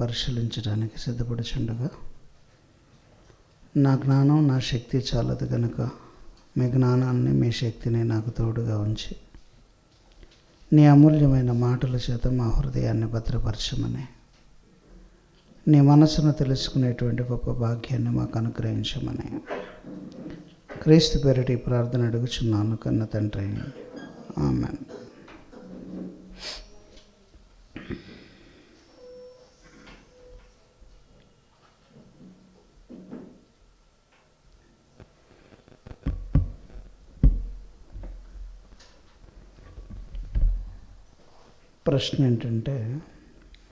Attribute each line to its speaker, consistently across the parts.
Speaker 1: పరిశీలించడానికి సిద్ధపడుచుండగా, నా జ్ఞానం నా శక్తి చాలదు కనుక మీ జ్ఞానాన్ని మీ శక్తిని నాకు తోడుగా ఉంచి నీ అమూల్యమైన మాటల చేత మా హృదయాన్ని భద్రపరచమని, నీ మనసును తెలుసుకునేటువంటి గొప్ప భాగ్యాన్ని మాకు అనుగ్రహించమని క్రీస్తు పేరిట ఈ ప్రార్థన అడుగుచున్నాను కన్న తండ్రి, ఆమేన్. ప్రశ్న ఏంటంటే,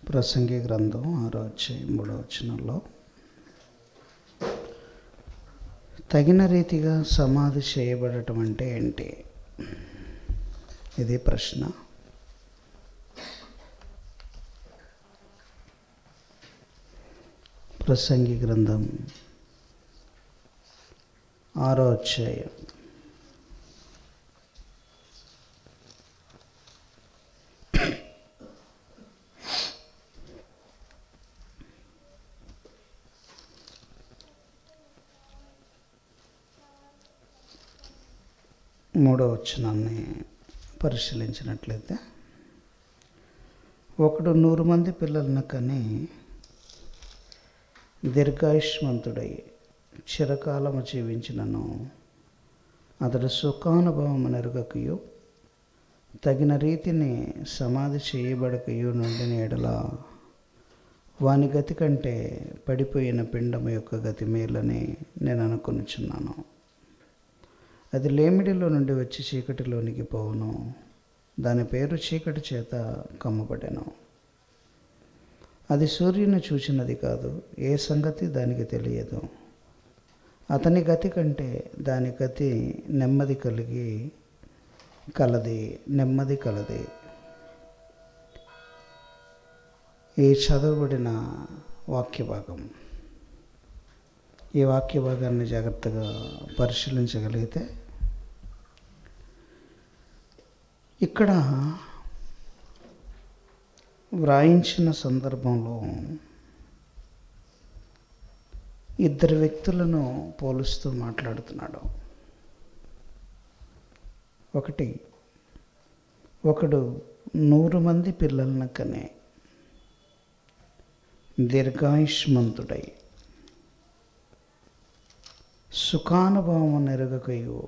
Speaker 1: ప్రసంగి గ్రంథం 6వ అధ్యాయం 3వ వచనంలో తగిన రీతిగా సమాధి చేయబడటం అంటే ఏంటి? ఇది ప్రశ్న. ప్రసంగి గ్రంథం 6వ అధ్యాయం 3వ వచనాన్ని పరిశీలించినట్లయితే, ఒకడు 100 మంది పిల్లలను కని దీర్ఘాయుష్మంతుడై చిరకాలము జీవించినను అతడు సుఖానుభవము నెరుగకయు తగిన రీతిని సమాధి చేయబడకయు నుండిన ఎడల వాని గతి కంటే పడిపోయిన పిండము యొక్క గతి మేలని నేను అనుకొనుచున్నాను. అది లేమిడిలో నుండి వచ్చి చీకటిలోనికి పోవును, దాని పేరు చీకటి చేత కమ్మబడెను. అది సూర్యుని చూచినది కాదు, ఏ సంగతి దానికి తెలియదు. అతని గతి కంటే దాని గతి నెమ్మది కలది. ఈ చదవబడిన వాక్యభాగం, ఈ వాక్యభాగాన్ని జాగ్రత్తగా పరిశీలించగలిగితే, ఇక్కడ వ్రాయించిన సందర్భంలో ఇద్దరు వ్యక్తులను పోలుస్తూ మాట్లాడుతున్నాడు. ఒకడు 100 మంది పిల్లలను కనే దీర్ఘాయుష్మంతుడై సుఖానుభవము నెరుగకయు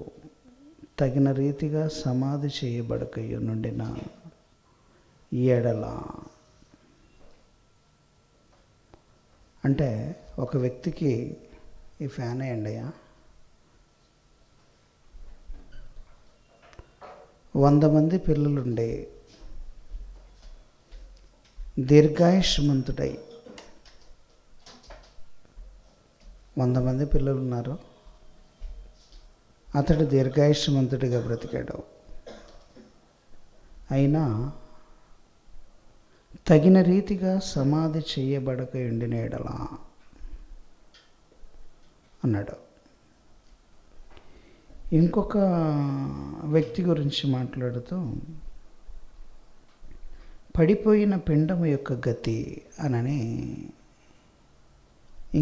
Speaker 1: తగిన రీతిగా సమాధి చేయబడకయు నుండిన ఎడల. అంటే ఒక వ్యక్తికి, ఈ ఫ్యాన్ వేయండి, 100 మంది పిల్లలుండి దీర్ఘాయుష్మంతుడై, 100 మంది పిల్లలు ఉన్నారు, అతడు దీర్ఘాయుష్మంతుడిగా బ్రతికాడు. అయినా తగిన రీతిగా సమాధి చేయబడక ఉండిన ఎడల అన్నాడు. ఇంకొక వ్యక్తి గురించి మాట్లాడుతూ పడిపోయిన పిండము యొక్క గతి అనని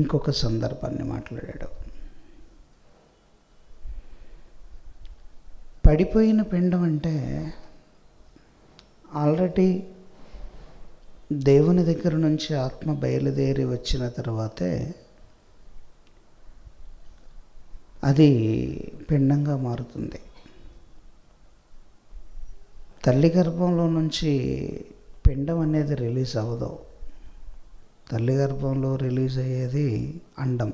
Speaker 1: ఇంకొక సందర్భాన్ని మాట్లాడాడు. పడిపోయిన పిండం అంటే ఆల్రెడీ దేవుని దగ్గర నుంచి ఆత్మ బయలుదేరి వచ్చిన తర్వాతే అది పిండంగా మారుతుంది. తల్లి గర్భంలో నుంచి పిండం అనేది రిలీజ్ అవ్వదు. తల్లి గర్భంలో రిలీజ్ అయ్యేది అండం.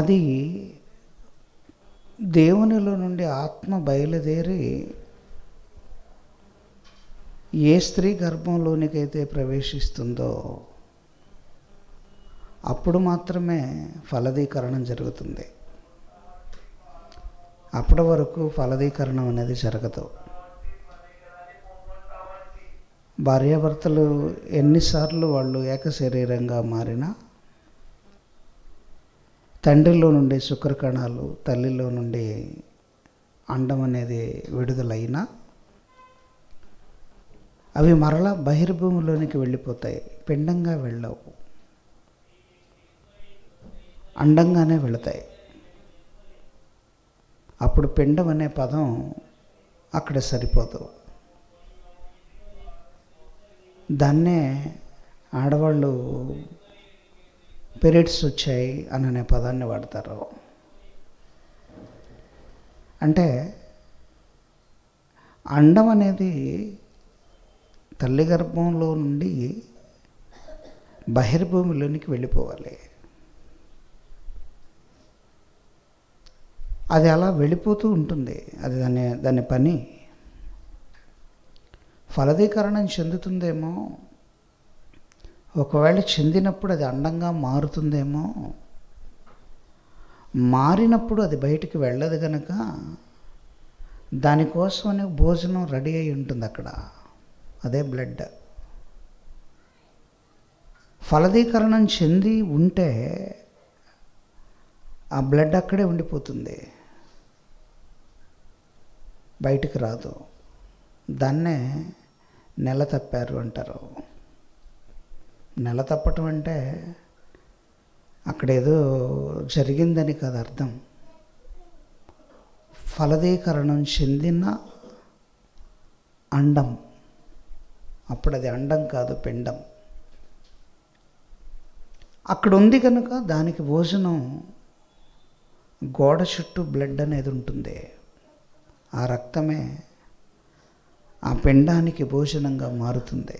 Speaker 1: అది దేవునిలో నుండి ఆత్మ బయలుదేరి ఏ స్త్రీ గర్భంలోనికైతే ప్రవేశిస్తుందో అప్పుడు మాత్రమే ఫలదీకరణం జరుగుతుంది. అప్పటి వరకు ఫలదీకరణం అనేది జరగదు. భార్యాభర్తలు ఎన్నిసార్లు వాళ్ళు ఏక శరీరంగా మారినా, తండ్రిలో నుండి శుక్రకణాలు, తల్లిలో నుండి అండం అనేది విడుదలైనా అవి మరలా బహిర్భూమిలోనికి వెళ్ళిపోతాయి, పిండంగా వెళ్ళవు, అండంగానే వెళతాయి. అప్పుడు పిండం అనే పదం అక్కడ సరిపోదు. దాన్నే ఆడవాళ్ళు పీరియడ్స్ వచ్చాయి అనే పదాన్ని వాడతారు. అంటే అండం అనేది తల్లి గర్భంలో నుండి బహిర్భూమిలోనికి వెళ్ళిపోవాలి. అది అలా వెళ్ళిపోతూ ఉంటుంది. అది దాని పని. ఫలదీకరణం చెందుతుందేమో, ఒకవేళ చెందినప్పుడు అది అండంగా మారుతుందేమో, మారినప్పుడు అది బయటికి వెళ్ళదు కనుక దానికోసమనే భోజనం రెడీ అయి ఉంటుంది అక్కడ. అదే బ్లడ్. ఫలదీకరణం చెంది ఉంటే ఆ బ్లడ్ అక్కడే ఉండిపోతుంది, బయటికి రాదు. దాన్నే నెల తప్పారు అంటారు. నెల తప్పటం అంటే అక్కడేదో జరిగిందని కాదు అర్థం. ఫలదీకరణం చెందిన అండం. అప్పుడు అది అండం కాదు, పిండం. అక్కడ ఉంది కనుక దానికి భోజనం, గోడ చుట్టూ బ్లడ్ అనేది ఉంటుంది. ఆ రక్తమే ఆ పిండానికి భోజనంగా మారుతుంది.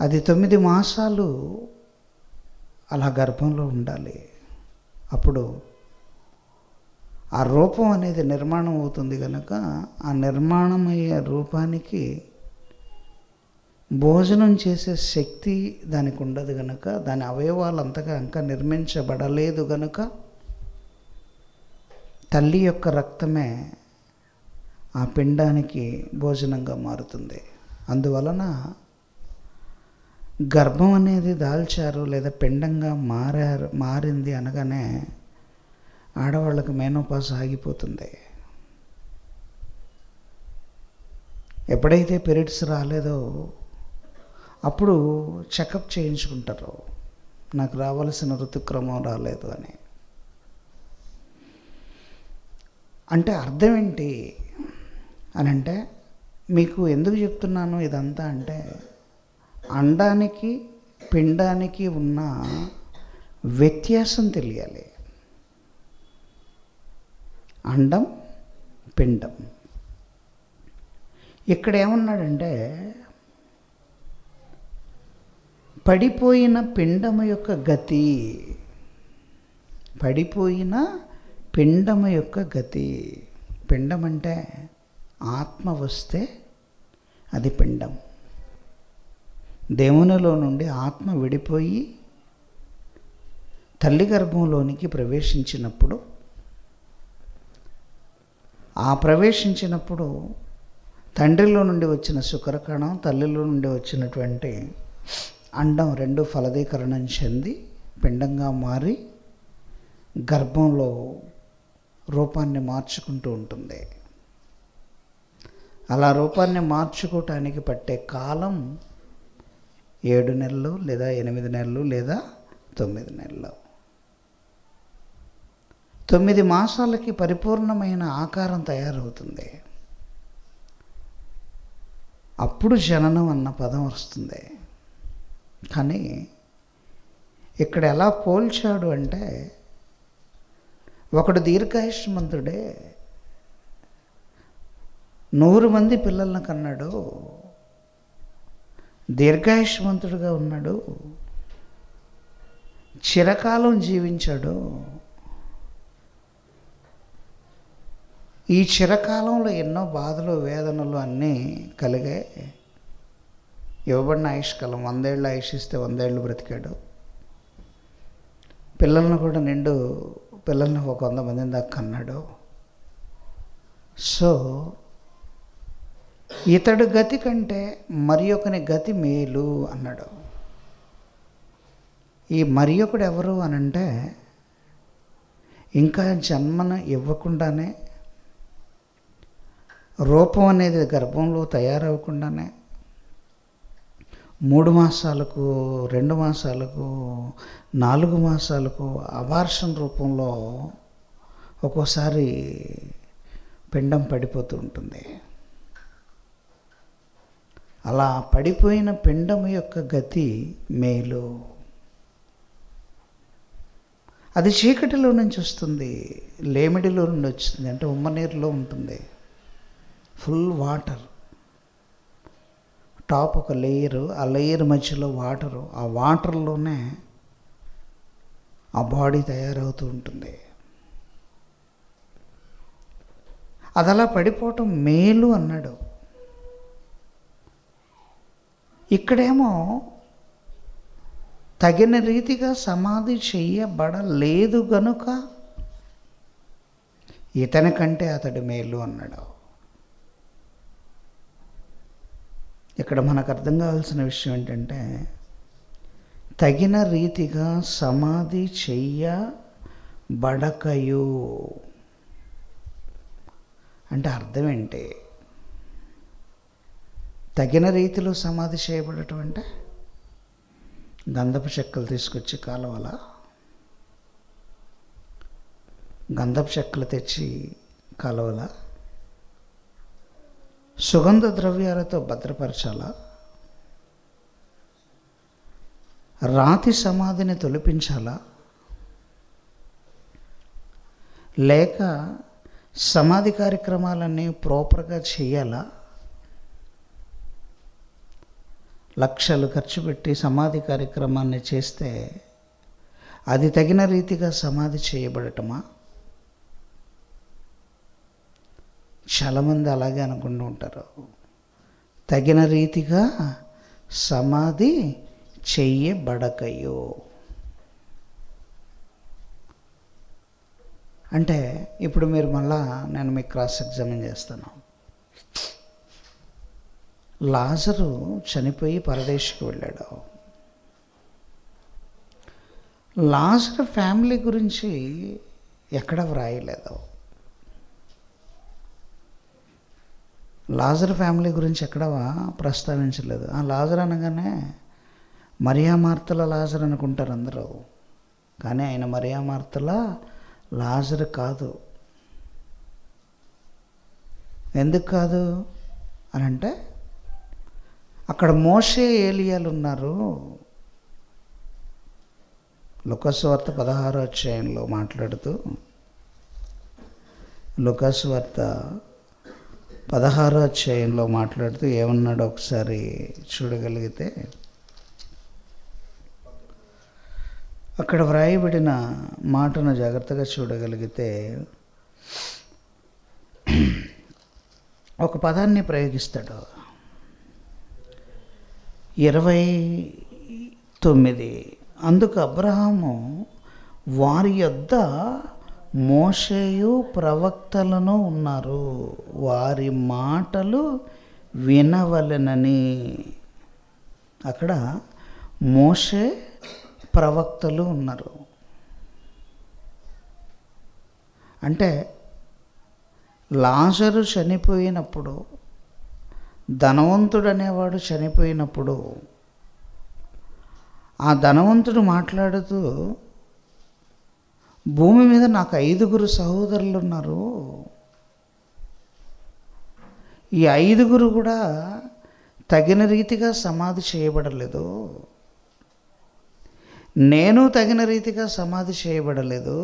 Speaker 1: అది 9 మాసాలు అలా గర్భంలో ఉండాలి. అప్పుడు ఆ రూపం అనేది నిర్మాణం అవుతుంది కనుక ఆ నిర్మాణమయ్యే రూపానికి భోజనం చేసే శక్తి దానికి ఉండదు కనుక, దాని అవయవాలు అంతగా ఇంకా నిర్మించబడలేదు కనుక తల్లి యొక్క రక్తమే ఆ పిండానికి భోజనంగా మారుతుంది. అందువలన గర్భం అనేది దాల్చారు లేదా పిండంగా మారింది అనగానే ఆడవాళ్ళకు మెనోపాజ్ ఆగిపోతుంది. ఎప్పుడైతే పీరియడ్స్ రాలేదో అప్పుడు చెకప్ చేయించుకుంటారు, నాకు రావాల్సిన ఋతుక్రమం రాలేదు అని. అంటే అర్థం ఏంటి అని అంటే, మీకు ఎందుకు చెప్తున్నాను ఇదంతా అంటే, అండానికి పిండానికి ఉన్న వ్యత్యాసం తెలియాలి. అండం, పిండం. ఇక్కడ ఏమన్నాడంటే, పడిపోయిన పిండము యొక్క గతి, పడిపోయిన పిండము యొక్క గతి. పిండం అంటే ఆత్మ వస్తే అది పిండం. దేవునిలో నుండి ఆత్మ విడిపోయి తల్లి గర్భంలోనికి ప్రవేశించినప్పుడు, ఆ ప్రవేశించినప్పుడు తండ్రిలో నుండి వచ్చిన శుక్రకణం, తల్లిలో నుండి వచ్చినటువంటి అండం రెండు ఫలదీకరణం చెంది పిండంగా మారి గర్భంలో రూపాన్ని మార్చుకుంటూ ఉంటుంది. అలా రూపాన్ని మార్చుకోవటానికి పట్టే కాలం 7 నెలలు లేదా 8 నెలలు లేదా 9 నెలలు. 9 మాసాలకి పరిపూర్ణమైన ఆకారం తయారవుతుంది. అప్పుడు జననం అన్న పదం వస్తుంది. కానీ ఇక్కడ ఎలా పోల్చాడు అంటే, ఒకడు దీర్ఘాయుష్మంతుడే 100 మంది పిల్లలను కన్నాడు, దీర్ఘాయుష్మంతుడుగా ఉన్నాడు, చిరకాలం జీవించాడు. ఈ చిరకాలంలో ఎన్నో బాధలు, వేదనలు అన్నీ కలిగాయి. ఇవ్వబడిన ఆయుష్కాలం 100 ఏళ్ళు ఆయుష్ ఇస్తే 100 ఏళ్ళు బ్రతికాడు. పిల్లలను కూడా పిల్లల్ని ఒక 100 మందిని దాకా కన్నాడు. సో ఇతడు గతి కంటే మరి ఒకని గతి మేలు అన్నాడు. ఈ మరి ఒకడు ఎవరు అనంటే, ఇంకా జన్మను ఇవ్వకుండానే రూపం అనేది గర్భంలో తయారవ్వకుండానే 3 మాసాలకు, 2 మాసాలకు, 4 మాసాలకు అబార్షన్ రూపంలో ఒక్కోసారి పిండం పడిపోతూ ఉంటుంది. అలా పడిపోయిన పిండం యొక్క గతి మేలు. అది చీకటిలో నుంచి వస్తుంది, లేమిడిలో నుండి వచ్చింది, అంటే ఉమ్మనీరులో ఉంటుంది. ఫుల్ వాటర్, టాప్ ఒక లేయరు, ఆ లేయర్ మధ్యలో వాటరు, ఆ వాటర్లోనే ఆ బాడీ తయారవుతూ ఉంటుంది. అది అలా పడిపోవటం మేలు అన్నాడు. ఇక్కడేమో తగిన రీతిగా సమాధి చెయ్యబడలేదు గనుక ఇతని కంటే అతడు మేలు అన్నాడు. ఇక్కడ మనకు అర్థం కావాల్సిన విషయం ఏంటంటే, తగిన రీతిగా సమాధి చెయ్యబడకయు అంటే అర్థం ఏంటి? తగిన రీతిలో సమాధి చేయబడటం అంటే గంధపు చెక్కలు తీసుకొచ్చి కాలవల, గంధపు చెక్కలు తెచ్చి కాలవల, సుగంధ ద్రవ్యాలతో భద్రపరచాలా, రాతి సమాధిని తొలిపించాలా, లేక సమాధి కార్యక్రమాలన్నీ ప్రాపర్గా చేయాలా? లక్షలు ఖర్చు పెట్టి సమాధి కార్యక్రమాన్ని చేస్తే అది తగిన రీతిగా సమాధి చేయబడటమా? చాలామంది అలాగే అనుకుంటూ ఉంటారు. తగిన రీతిగా సమాధి చెయ్యబడకయో అంటే, ఇప్పుడు మీరు మళ్ళా నేను మీకు క్రాస్ ఎగ్జామిన్ చేస్తాను. లాజరు చనిపోయి పరదేశికి వెళ్ళాడు. లాజరు ఫ్యామిలీ గురించి ఎక్కడ వ్రాయలేదు. లాజరు ఫ్యామిలీ గురించి ఎక్కడ ప్రస్తావించలేదు. ఆ లాజరు అనగానే మరియా మార్తల లాజరు అనుకుంటారు అందరూ, కానీ ఆయన మరియా మార్తల లాజరు కాదు. ఎందుకు కాదు అని అంటే, అక్కడ మోషే ఏలియాలు ఉన్నారు. లూకాసు వార్త 16వ అధ్యాయంలో మాట్లాడుతూ, లూకాసు వార్త 16వ అధ్యాయంలో మాట్లాడుతూ ఏమన్నాడో ఒకసారి చూడగలిగితే, అక్కడ వ్రాయబడిన మాటను జాగ్రత్తగా చూడగలిగితే ఒక పదాన్ని ప్రయోగిస్తాడు. 29 అందుకు అబ్రహాము వారి యొద్ద మోషేయు ప్రవక్తలను ఉన్నారు, వారి మాటలు వినవలెనని. అక్కడ మోషే ప్రవక్తలు ఉన్నారు. అంటే లాజరు చనిపోయినప్పుడు, ధనవంతుడు అనేవాడు చనిపోయినప్పుడు, ఆ ధనవంతుడు మాట్లాడుతూ, భూమి మీద నాకు 5 సహోదరులు ఉన్నారు, ఈ 5 కూడా తగిన రీతిగా సమాధి చేయబడలేదు, నేను తగిన రీతిగా సమాధి చేయబడలేదు,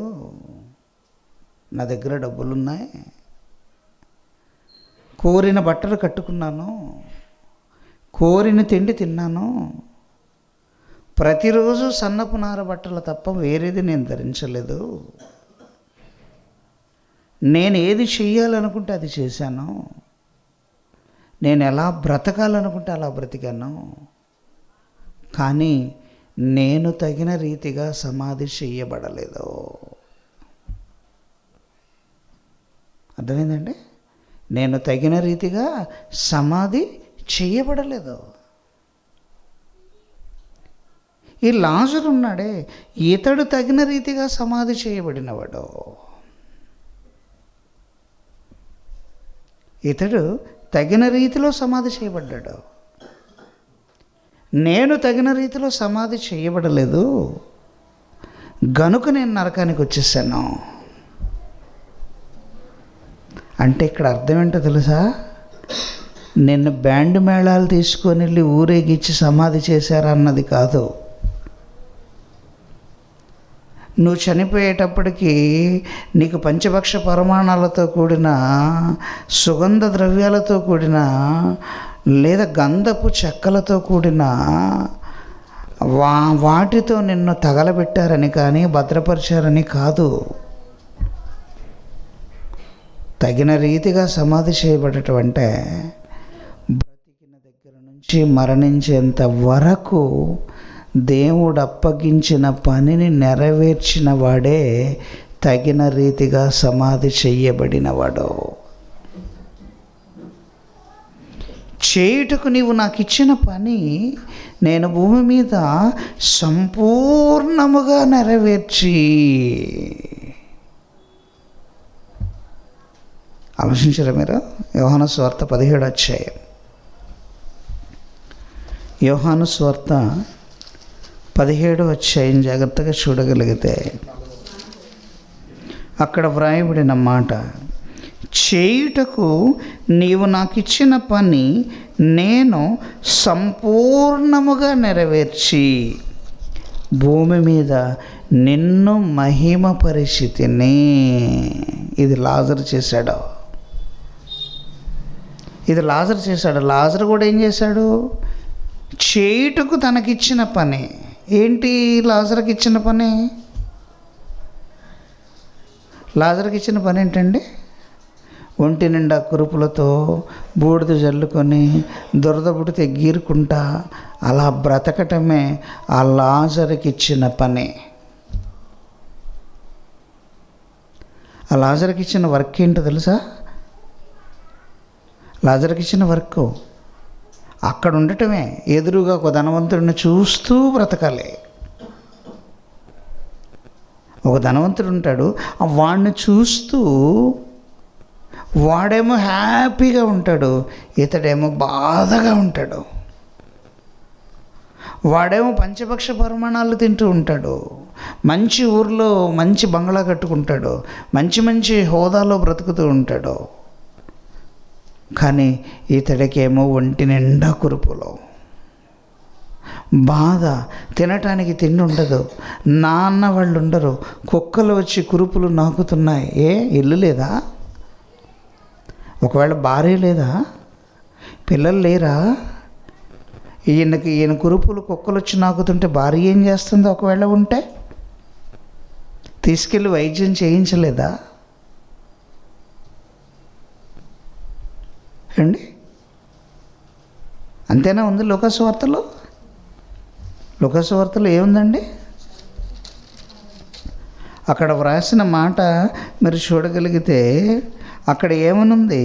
Speaker 1: నా దగ్గర డబ్బులున్నాయి, కోరిన బట్టలు కట్టుకున్నాను, కోరిన తిండి తిన్నాను, ప్రతిరోజు సన్నపు నార బట్టలు తప్ప వేరేది నేను ధరించలేదు, నేను ఏది చెయ్యాలనుకుంటే అది చేశాను, నేను ఎలా బ్రతకాలనుకుంటే అలా బ్రతికాను, కానీ నేను తగిన రీతిగా సమాధి చెయ్యబడలేదు. అర్థమైందండి? నేను తగిన రీతిగా సమాధి చెయ్యబడలేదు. ఈ లాజరు ఉన్నాడే, ఇతడు తగిన రీతిగా సమాధి చేయబడినవాడు. ఇతడు తగిన రీతిలో సమాధి చేయబడ్డాడు. నేను తగిన రీతిలో సమాధి చేయబడలేదు గనుక నేను నరకానికి వచ్చేసాను. అంటే ఇక్కడ అర్థం ఏంటో తెలుసా? నిన్ను బ్యాండ్ మేళాలు తీసుకొని వెళ్ళి ఊరేగిచ్చి సమాధి చేశారన్నది కాదు. నువ్వు చనిపోయేటప్పటికీ నీకు పంచభక్ష పరమాణాలతో కూడిన సుగంధ ద్రవ్యాలతో కూడిన లేదా గంధపు చెక్కలతో కూడిన వాటితో నిన్ను తగలబెట్టారని కానీ భద్రపరిచారని కాదు. తగిన రీతిగా సమాధి చేయబడటం అంటే బ్రతికిన దగ్గర నుంచి మరణించేంత వరకు దేవుడు అప్పగించిన పనిని నెరవేర్చిన వాడే తగిన రీతిగా సమాధి చెయ్యబడినవాడు. చేయుటకు నీవు నాకు ఇచ్చిన పని నేను భూమి మీద సంపూర్ణముగా నెరవేర్చి. ఆలోచించారా మీరు? యోహాను సువార్త 17వ అధ్యాయం. యోహాను సువార్త 17వ అధ్యాయం జాగ్రత్తగా చూడగలిగితే అక్కడ వ్రాయబడిన మాట, చేయుటకు నీవు నాకు ఇచ్చిన పని నేను సంపూర్ణముగా నెరవేర్చి భూమి మీద నిన్ను మహిమపరిచితిని. ఇది లాజరు చేశాడు. లాజరు కూడా ఏం చేశాడు? చేయుటకు తనకిచ్చిన పని ఏంటి? లాజరుకి ఇచ్చిన పని ఏంటండి? ఒంటి నిండా కురుపులతో బూడిద జల్లుకొని దురద పుడితే గీరుకుంటా అలా బ్రతకటమే ఆ లాజరుకి ఇచ్చిన పని. ఆ లాజరుకి ఇచ్చిన వర్క్ ఏంటో తెలుసా? లాజరుకి ఇచ్చిన వర్క్ అక్కడ ఉండటమే. ఎదురుగా ఒక ధనవంతుడిని చూస్తూ బ్రతకాలి. ఒక ధనవంతుడు ఉంటాడు, వాడిని చూస్తూ వాడేమో హ్యాపీగా ఉంటాడు, ఇతడేమో బాధగా ఉంటాడు. వాడేమో పంచభక్ష పరిమాణాలు తింటూ ఉంటాడు, మంచి ఊర్లో మంచి బంగ్లా కట్టుకుంటాడు, మంచి హోదాలో బ్రతుకుతూ ఉంటాడు. కానీ ఇతడికేమో ఒంటి నిండా కురుపులో బాధ, తినటానికి తిండి ఉండదు, నాన్న వాళ్ళు ఉండరు, కుక్కలు వచ్చి కురుపులు నాకుతున్నాయి. ఇల్లు లేదా? ఒకవేళ భార్య లేదా? పిల్లలు లేరా? ఈయన కురుపులు కుక్కలు వచ్చి నాకుతుంటే భార్య ఏం చేస్తుంది? ఒకవేళ ఉంటే తీసుకెళ్ళి వైద్యం చేయించలేదా అండి? అంతేనా ఉంది లోకసువార్తలో? లోకసువార్తలో ఏముందండి? అక్కడ వ్రాసిన మాట మీరు చూడగలిగితే అక్కడ ఏమనుంది?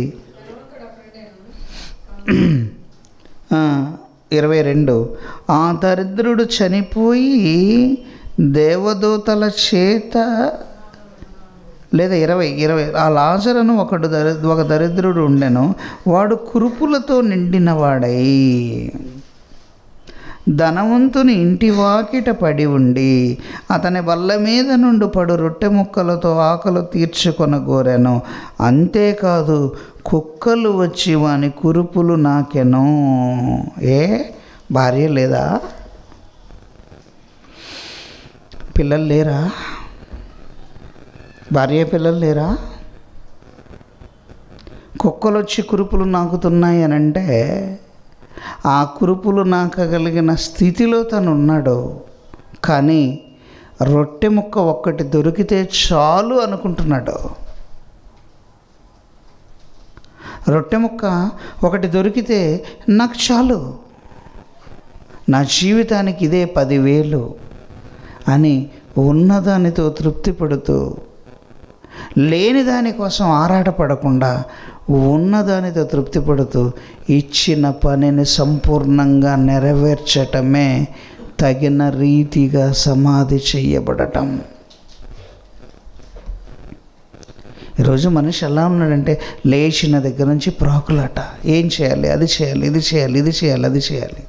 Speaker 1: 22 ఆ దరిద్రుడు చనిపోయి దేవదూతల చేత, లేదా 20 ఆ లాజరును ఒక దరిద్రుడు ఉండెను, వాడు కురుపులతో నిండినవాడై ధనవంతుని ఇంటి వాకిట పడి ఉండి అతని బల్ల మీద నుండి పడు రొట్టె ముక్కలతో ఆకలి తీర్చుకొనగోరెను. అంతేకాదు కుక్కలు వచ్చి వాని కురుపులు నాకెను. భార్య లేదా? పిల్లలు లేరా? భార్య పిల్లలు లేరా? కుక్కలు వచ్చి కురుపులు నాకుతున్నాయి అని అంటే ఆ కురుపులు నాకగలిగిన స్థితిలో తను ఉన్నాడు. కానీ రొట్టె ముక్క ఒక్కటి దొరికితే చాలు అనుకుంటున్నాడు. రొట్టె ముక్క ఒకటి దొరికితే నాకు చాలు, నా జీవితానికి ఇదే 10,000 అని ఉన్నదానితో తృప్తి పడుతూ, లేని దానికోసం ఆరాటపడకుండా ఉన్నదానితో తృప్తి పడుతూ ఇచ్చిన పనిని సంపూర్ణంగా నెరవేర్చటమే తగిన రీతిగా సమాధి చెయ్యబడటం. ఈరోజు మనిషి ఎలా ఉన్నాడంటే లేచిన దగ్గర నుంచి ప్రాకులాట. ఏం చేయాలి, అది చేయాలి, ఇది చేయాలి, ఇది చేయాలి, అది చేయాలి.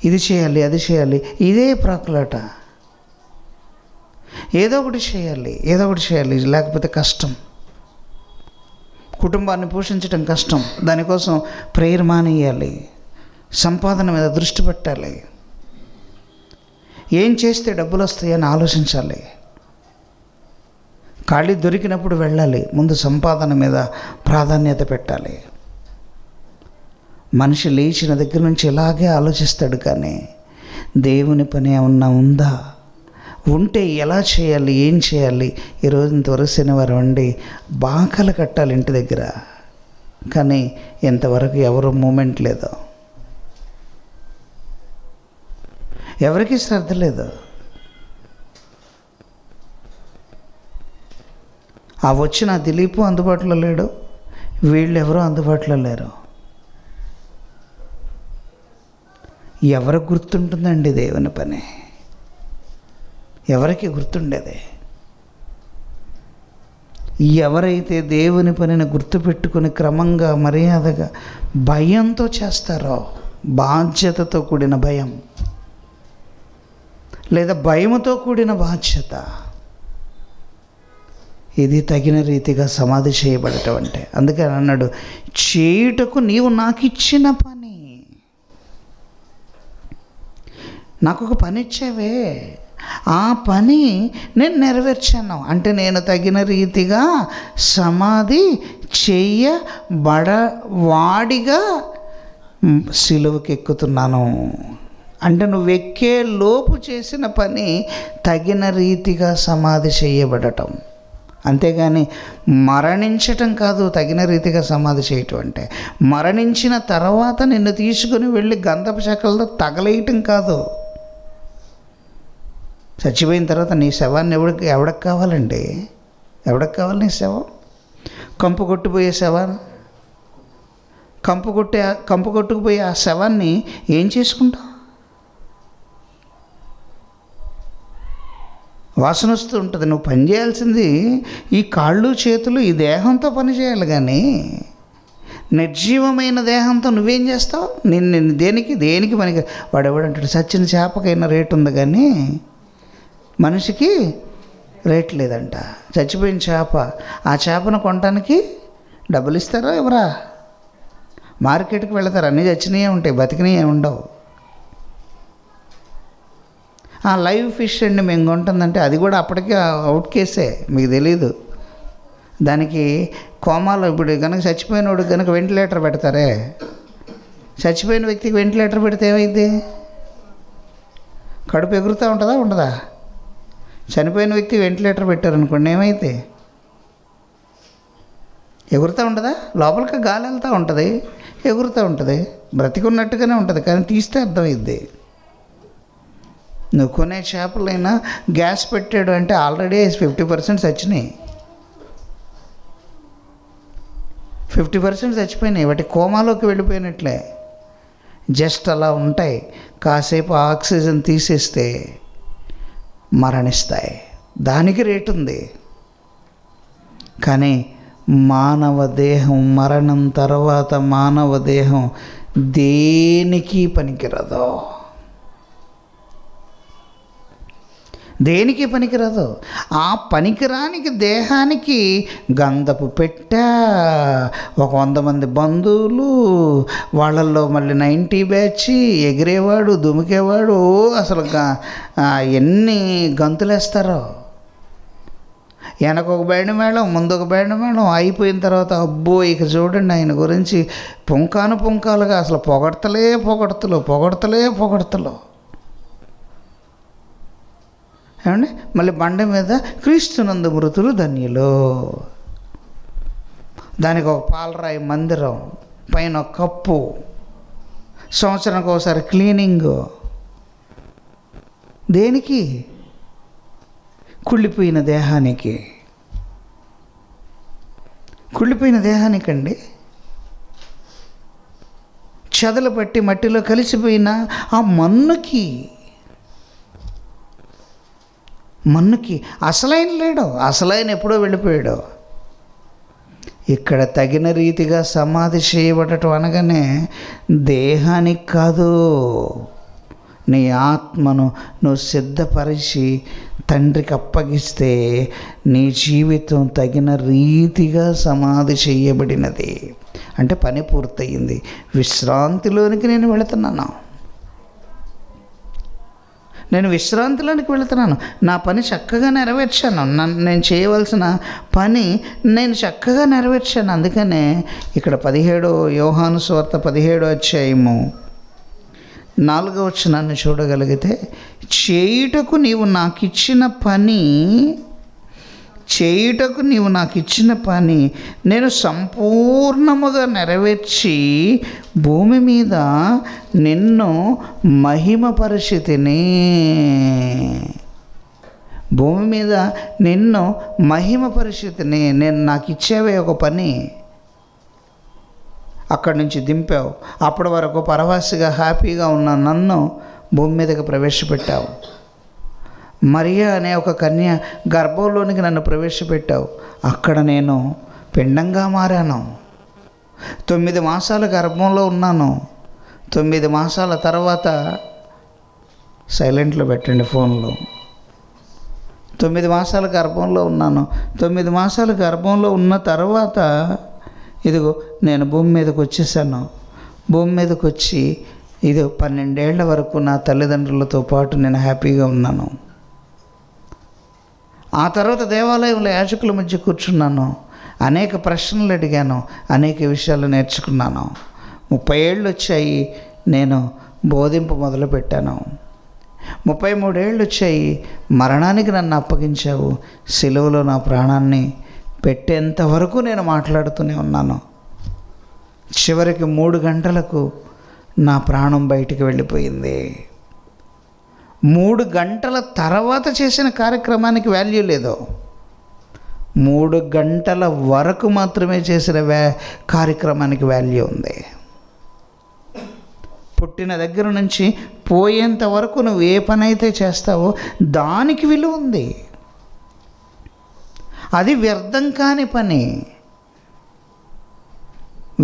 Speaker 1: ఇది చేయాలి, అది చేయాలి, ఇదే ప్రాకులాట. ఏదో ఒకటి చేయాలి, ఏదో ఒకటి చేయాలి, లేకపోతే కష్టం. కుటుంబాన్ని పోషించడం కష్టం. దానికోసం ప్రేయర్ మానేయాలి, సంపాదన మీద దృష్టి పెట్టాలి, ఏం చేస్తే డబ్బులు వస్తాయని ఆలోచించాలి. ఖాళీ దొరికినప్పుడు వెళ్ళాలి, ముందు సంపాదన మీద ప్రాధాన్యత పెట్టాలి. మనిషి లేచిన దగ్గర నుంచి ఇలాగే ఆలోచిస్తాడు, కానీ దేవుని పని ఏమన్నా ఉందా, ఉంటే ఎలా చేయాలి, ఏం చేయాలి. ఈరోజు ఇంతవరకు శనివారం అండి, బాకలు కట్టాలి ఇంటి దగ్గర, కానీ ఇంతవరకు ఎవరు మూమెంట్ లేదు, ఎవరికి శ్రద్ధ లేదు. ఆ వచ్చిన దిలీపు అందుబాటులో లేడు, వీళ్ళు ఎవరో అందుబాటులో లేరు. ఎవరికి గుర్తుంటుందండి దేవుని పని? ఎవరికి గుర్తుండేది? ఎవరైతే దేవుని పనిని గుర్తుపెట్టుకుని క్రమంగా మర్యాదగా భయంతో చేస్తారో, బాధ్యతతో కూడిన భయం లేదా భయముతో కూడిన బాధ్యత, ఇది తగిన రీతిగా సమాధి చేయబడటం అంటే. అందుకని అన్నాడు, చేయుటకు నీవు నాకు ఇచ్చిన పని, నాకు ఒక పని ఇచ్చావే, ఆ పని నేను నెరవేర్చాను అంటే నేను తగిన రీతిగా సమాధి చేయబడవాడిగా సిలువకి ఎక్కుతున్నాను. అంటే నువ్వు ఎక్కే లోపు చేసిన పని తగిన రీతిగా సమాధి చేయబడటం, అంతేగాని మరణించటం కాదు. తగిన రీతిగా సమాధి చేయటం అంటే మరణించిన తర్వాత నిన్ను తీసుకుని వెళ్ళి గంధపు చెక్కలతో తగలేయటం కాదు. చచ్చిపోయిన తర్వాత నీ శవాన్ని ఎవడికి కావాలండి? ఎవడికి కావాలి నీ శవం? కంపు కొట్టుకుపోయే శవాన్ని, కంపు కొట్టుకుపోయే ఆ శవాన్ని ఏం చేసుకుంటావు? వాసన వస్తూ ఉంటుంది. నువ్వు పని చేయాల్సింది ఈ కాళ్ళు చేతులు ఈ దేహంతో పని చేయాలి, కానీ నిర్జీవమైన దేహంతో నువ్వేం చేస్తావు? నిన్ను దేనికి పనికి? వాడు ఎవడంటాడు, చచ్చిన చేపకైనా రేటు ఉంది కానీ మనిషికి రేట్ లేదంట. చచ్చిపోయిన చేప, ఆ చేపను కొనడానికి డబ్బులు ఇస్తారా ఎవరా? మార్కెట్కి వెళతారు, అన్నీ చచ్చినవే ఉంటాయి, బతికినవే ఉండవు. ఆ లైవ్ ఫిష్ అండి మేము కొంటుందంటే అది కూడా అప్పటికే అవుట్ కేసే, మీకు తెలీదు. దానికి కోమాలో ఇప్పుడు కనుక చచ్చిపోయినోడు కనుక వెంటిలేటర్ పెడతారే, చచ్చిపోయిన వ్యక్తికి వెంటిలేటర్ పెడితే ఏమైంది? కడుపు ఎగురుతూ ఉంటుందా ఉండదా? చనిపోయిన వ్యక్తి వెంటిలేటర్ పెట్టారనుకోండి, ఏమైతే ఎగురుతూ ఉంటుందా? లోపలికి గాలి వెళ్తూ ఉంటుంది, ఎగురుతూ ఉంటుంది, బ్రతికున్నట్టుగానే ఉంటుంది, కానీ తీస్తే అర్థమైద్ది. నువ్వు కొనే చేపలైనా గ్యాస్ పెట్టాడు అంటే ఆల్రెడీ 50% చచ్చినాయి, 50% చచ్చిపోయినాయి, వాటి కోమాలోకి వెళ్ళిపోయినట్లే. జస్ట్ అలా ఉంటాయి, కాసేపు ఆక్సిజన్ తీసేస్తే మరణిస్తాయి. దానికి రేటు ఉంది. కానీ మానవ దేహం మరణం తర్వాత మానవ దేహం దేనికి పనికిరాదు, దేనికి పనికిరాదు. ఆ పనికిరానికి దేహానికి గంధపు పెట్టె, ఒక 100 మంది బంధువులు, వాళ్ళల్లో మళ్ళీ 90 బ్యాచ్, ఎగిరేవాడు, దుమికేవాడు, అసలు ఎన్ని గంతులేస్తారో. వెనకొక బ్యాండ్ మేళం, ముందొక బ్యాండ్ మేళం, అయిపోయిన తర్వాత అబ్బో ఇక చూడండి ఆయన గురించి పుంకాలుగా అసలు పొగడతలు. ఏమండి, మళ్ళీ బండ మీద క్రీస్తునందు మృతులు ధన్యులు, దానికి ఒక పాలరాయి మందిరం, పైన ఒక కప్పు, సంవత్సరానికి ఒకసారి క్లీనింగు. దేనికి? కుళ్ళిపోయిన దేహానికండి. చెదలు పట్టి మట్టిలో కలిసిపోయిన ఆ మన్నుకి మన్నుకి అసలైన లేడు, అసలైన ఎప్పుడో వెళ్ళిపోయాడు. ఇక్కడ తగిన రీతిగా సమాధి చేయబడటం అనగానే దేహానికి కాదు, నీ ఆత్మను నువ్వు సిద్ధపరిచి తండ్రికి అప్పగిస్తే నీ జీవితం తగిన రీతిగా సమాధి చేయబడినది. అంటే పని పూర్తయింది, విశ్రాంతిలోనికి నేను వెళుతున్నాను. నేను విశ్రాంతిలోనికి వెళుతున్నాను. నా పని చక్కగా నెరవేర్చాను. నేను చేయవలసిన పని నేను చక్కగా నెరవేర్చాను. అందుకనే ఇక్కడ 17 యోహాను సువార్త 17 అధ్యాయము 4వ వచనాన్ని చూడగలిగితే, చేయుటకు నీవు నాకు ఇచ్చిన పని నేను సంపూర్ణముగా నెరవేర్చి భూమి మీద నిన్ను మహిమపరిచితిని. భూమి మీద నిన్ను మహిమపరిచితిని. నేను నాకు ఇచ్చేవే ఒక పని, అక్కడి నుంచి దింపావు. అప్పటి వరకు పరవాసిగా హ్యాపీగా ఉన్న నన్ను భూమి మీదకి ప్రవేశపెట్టావు. మరియా అనే ఒక కన్య గర్భంలోనికి నన్ను ప్రవేశపెట్టావు. అక్కడ నేను పిండంగా మారాను. 9 మాసాలు గర్భంలో ఉన్నాను. 9 మాసాల తర్వాత సైలెంట్లో పెట్టండి ఫోన్లో. 9 మాసాల గర్భంలో ఉన్నాను. 9 మాసాలు గర్భంలో ఉన్న తర్వాత ఇదిగో నేను భూమి మీదకి వచ్చేసాను. భూమి మీదకి వచ్చి ఇది 12 ఏళ్ల వరకు నా తల్లిదండ్రులతో పాటు నేను హ్యాపీగా ఉన్నాను. ఆ తర్వాత దేవాలయంలో యాజకుల మధ్య కూర్చున్నాను. అనేక ప్రశ్నలు అడిగాను, అనేక విషయాలు నేర్చుకున్నాను. 30 ఏళ్ళు వచ్చాయి, నేను బోధింపు మొదలుపెట్టాను. 33 ఏళ్ళు వచ్చాయి, మరణానికి నన్ను అప్పగించావు. సిలువలో నా ప్రాణాన్ని పెట్టేంత వరకు నేను మాట్లాడుతూనే ఉన్నాను. చివరికి 3 గంటలకు నా ప్రాణం బయటికి వెళ్ళిపోయింది. 3 గంటల తర్వాత చేసిన కార్యక్రమానికి వాల్యూ లేదు. 3 గంటల వరకు మాత్రమే చేసిన కార్యక్రమానికి వాల్యూ ఉంది. పుట్టిన దగ్గర నుంచి పోయేంత వరకు నువ్వు ఏ పని అయితే చేస్తావో దానికి విలువ ఉంది. అది వ్యర్థం కాని పని,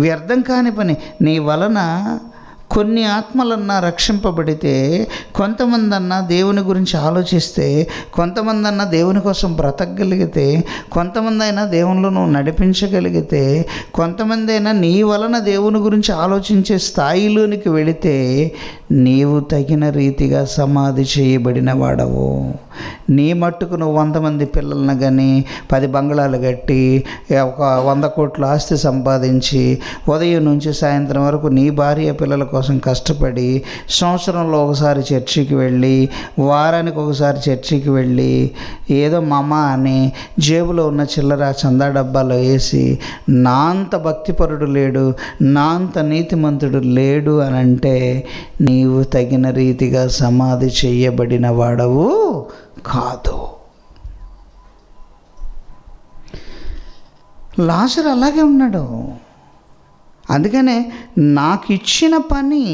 Speaker 1: వ్యర్థం కాని పని. నీ వలన కొన్ని ఆత్మలన్నా రక్షింపబడితే, కొంతమంది అన్నా దేవుని గురించి ఆలోచిస్తే, కొంతమంది అన్నా దేవుని కోసం బ్రతకగలిగితే, కొంతమంది అయినా దేవునిలో నువ్వు నడిపించగలిగితే, కొంతమంది అయినా నీ వలన దేవుని గురించి ఆలోచించే స్థాయిలోనికి వెళితే నీవు తగిన రీతిగా సమాధి చేయబడిన వాడవు. నీ మట్టుకు నువ్వు 100 మంది పిల్లలను కానీ 10 బంగ్లాలు కట్టి ఒక 100 కోట్ల ఆస్తి సంపాదించి ఉదయం నుంచి సాయంత్రం వరకు నీ భార్య పిల్లల కోసం కష్టపడి, సంవత్సరంలో ఒకసారి చర్చికి వెళ్ళి, వారానికి ఒకసారి చర్చికి వెళ్ళి, ఏదో మమ అని జేబులో ఉన్న చిల్లర చందా డబ్బాలో వేసి, నా అంత భక్తిపరుడు లేడు, నా అంత నీతిమంతుడు లేడు అని అంటే నీవు తగిన రీతిగా సమాధి చేయబడిన వాడవు కాదు. లాజరు అలాగే ఉన్నాడు. అందుకనే నాకు ఇచ్చిన పని,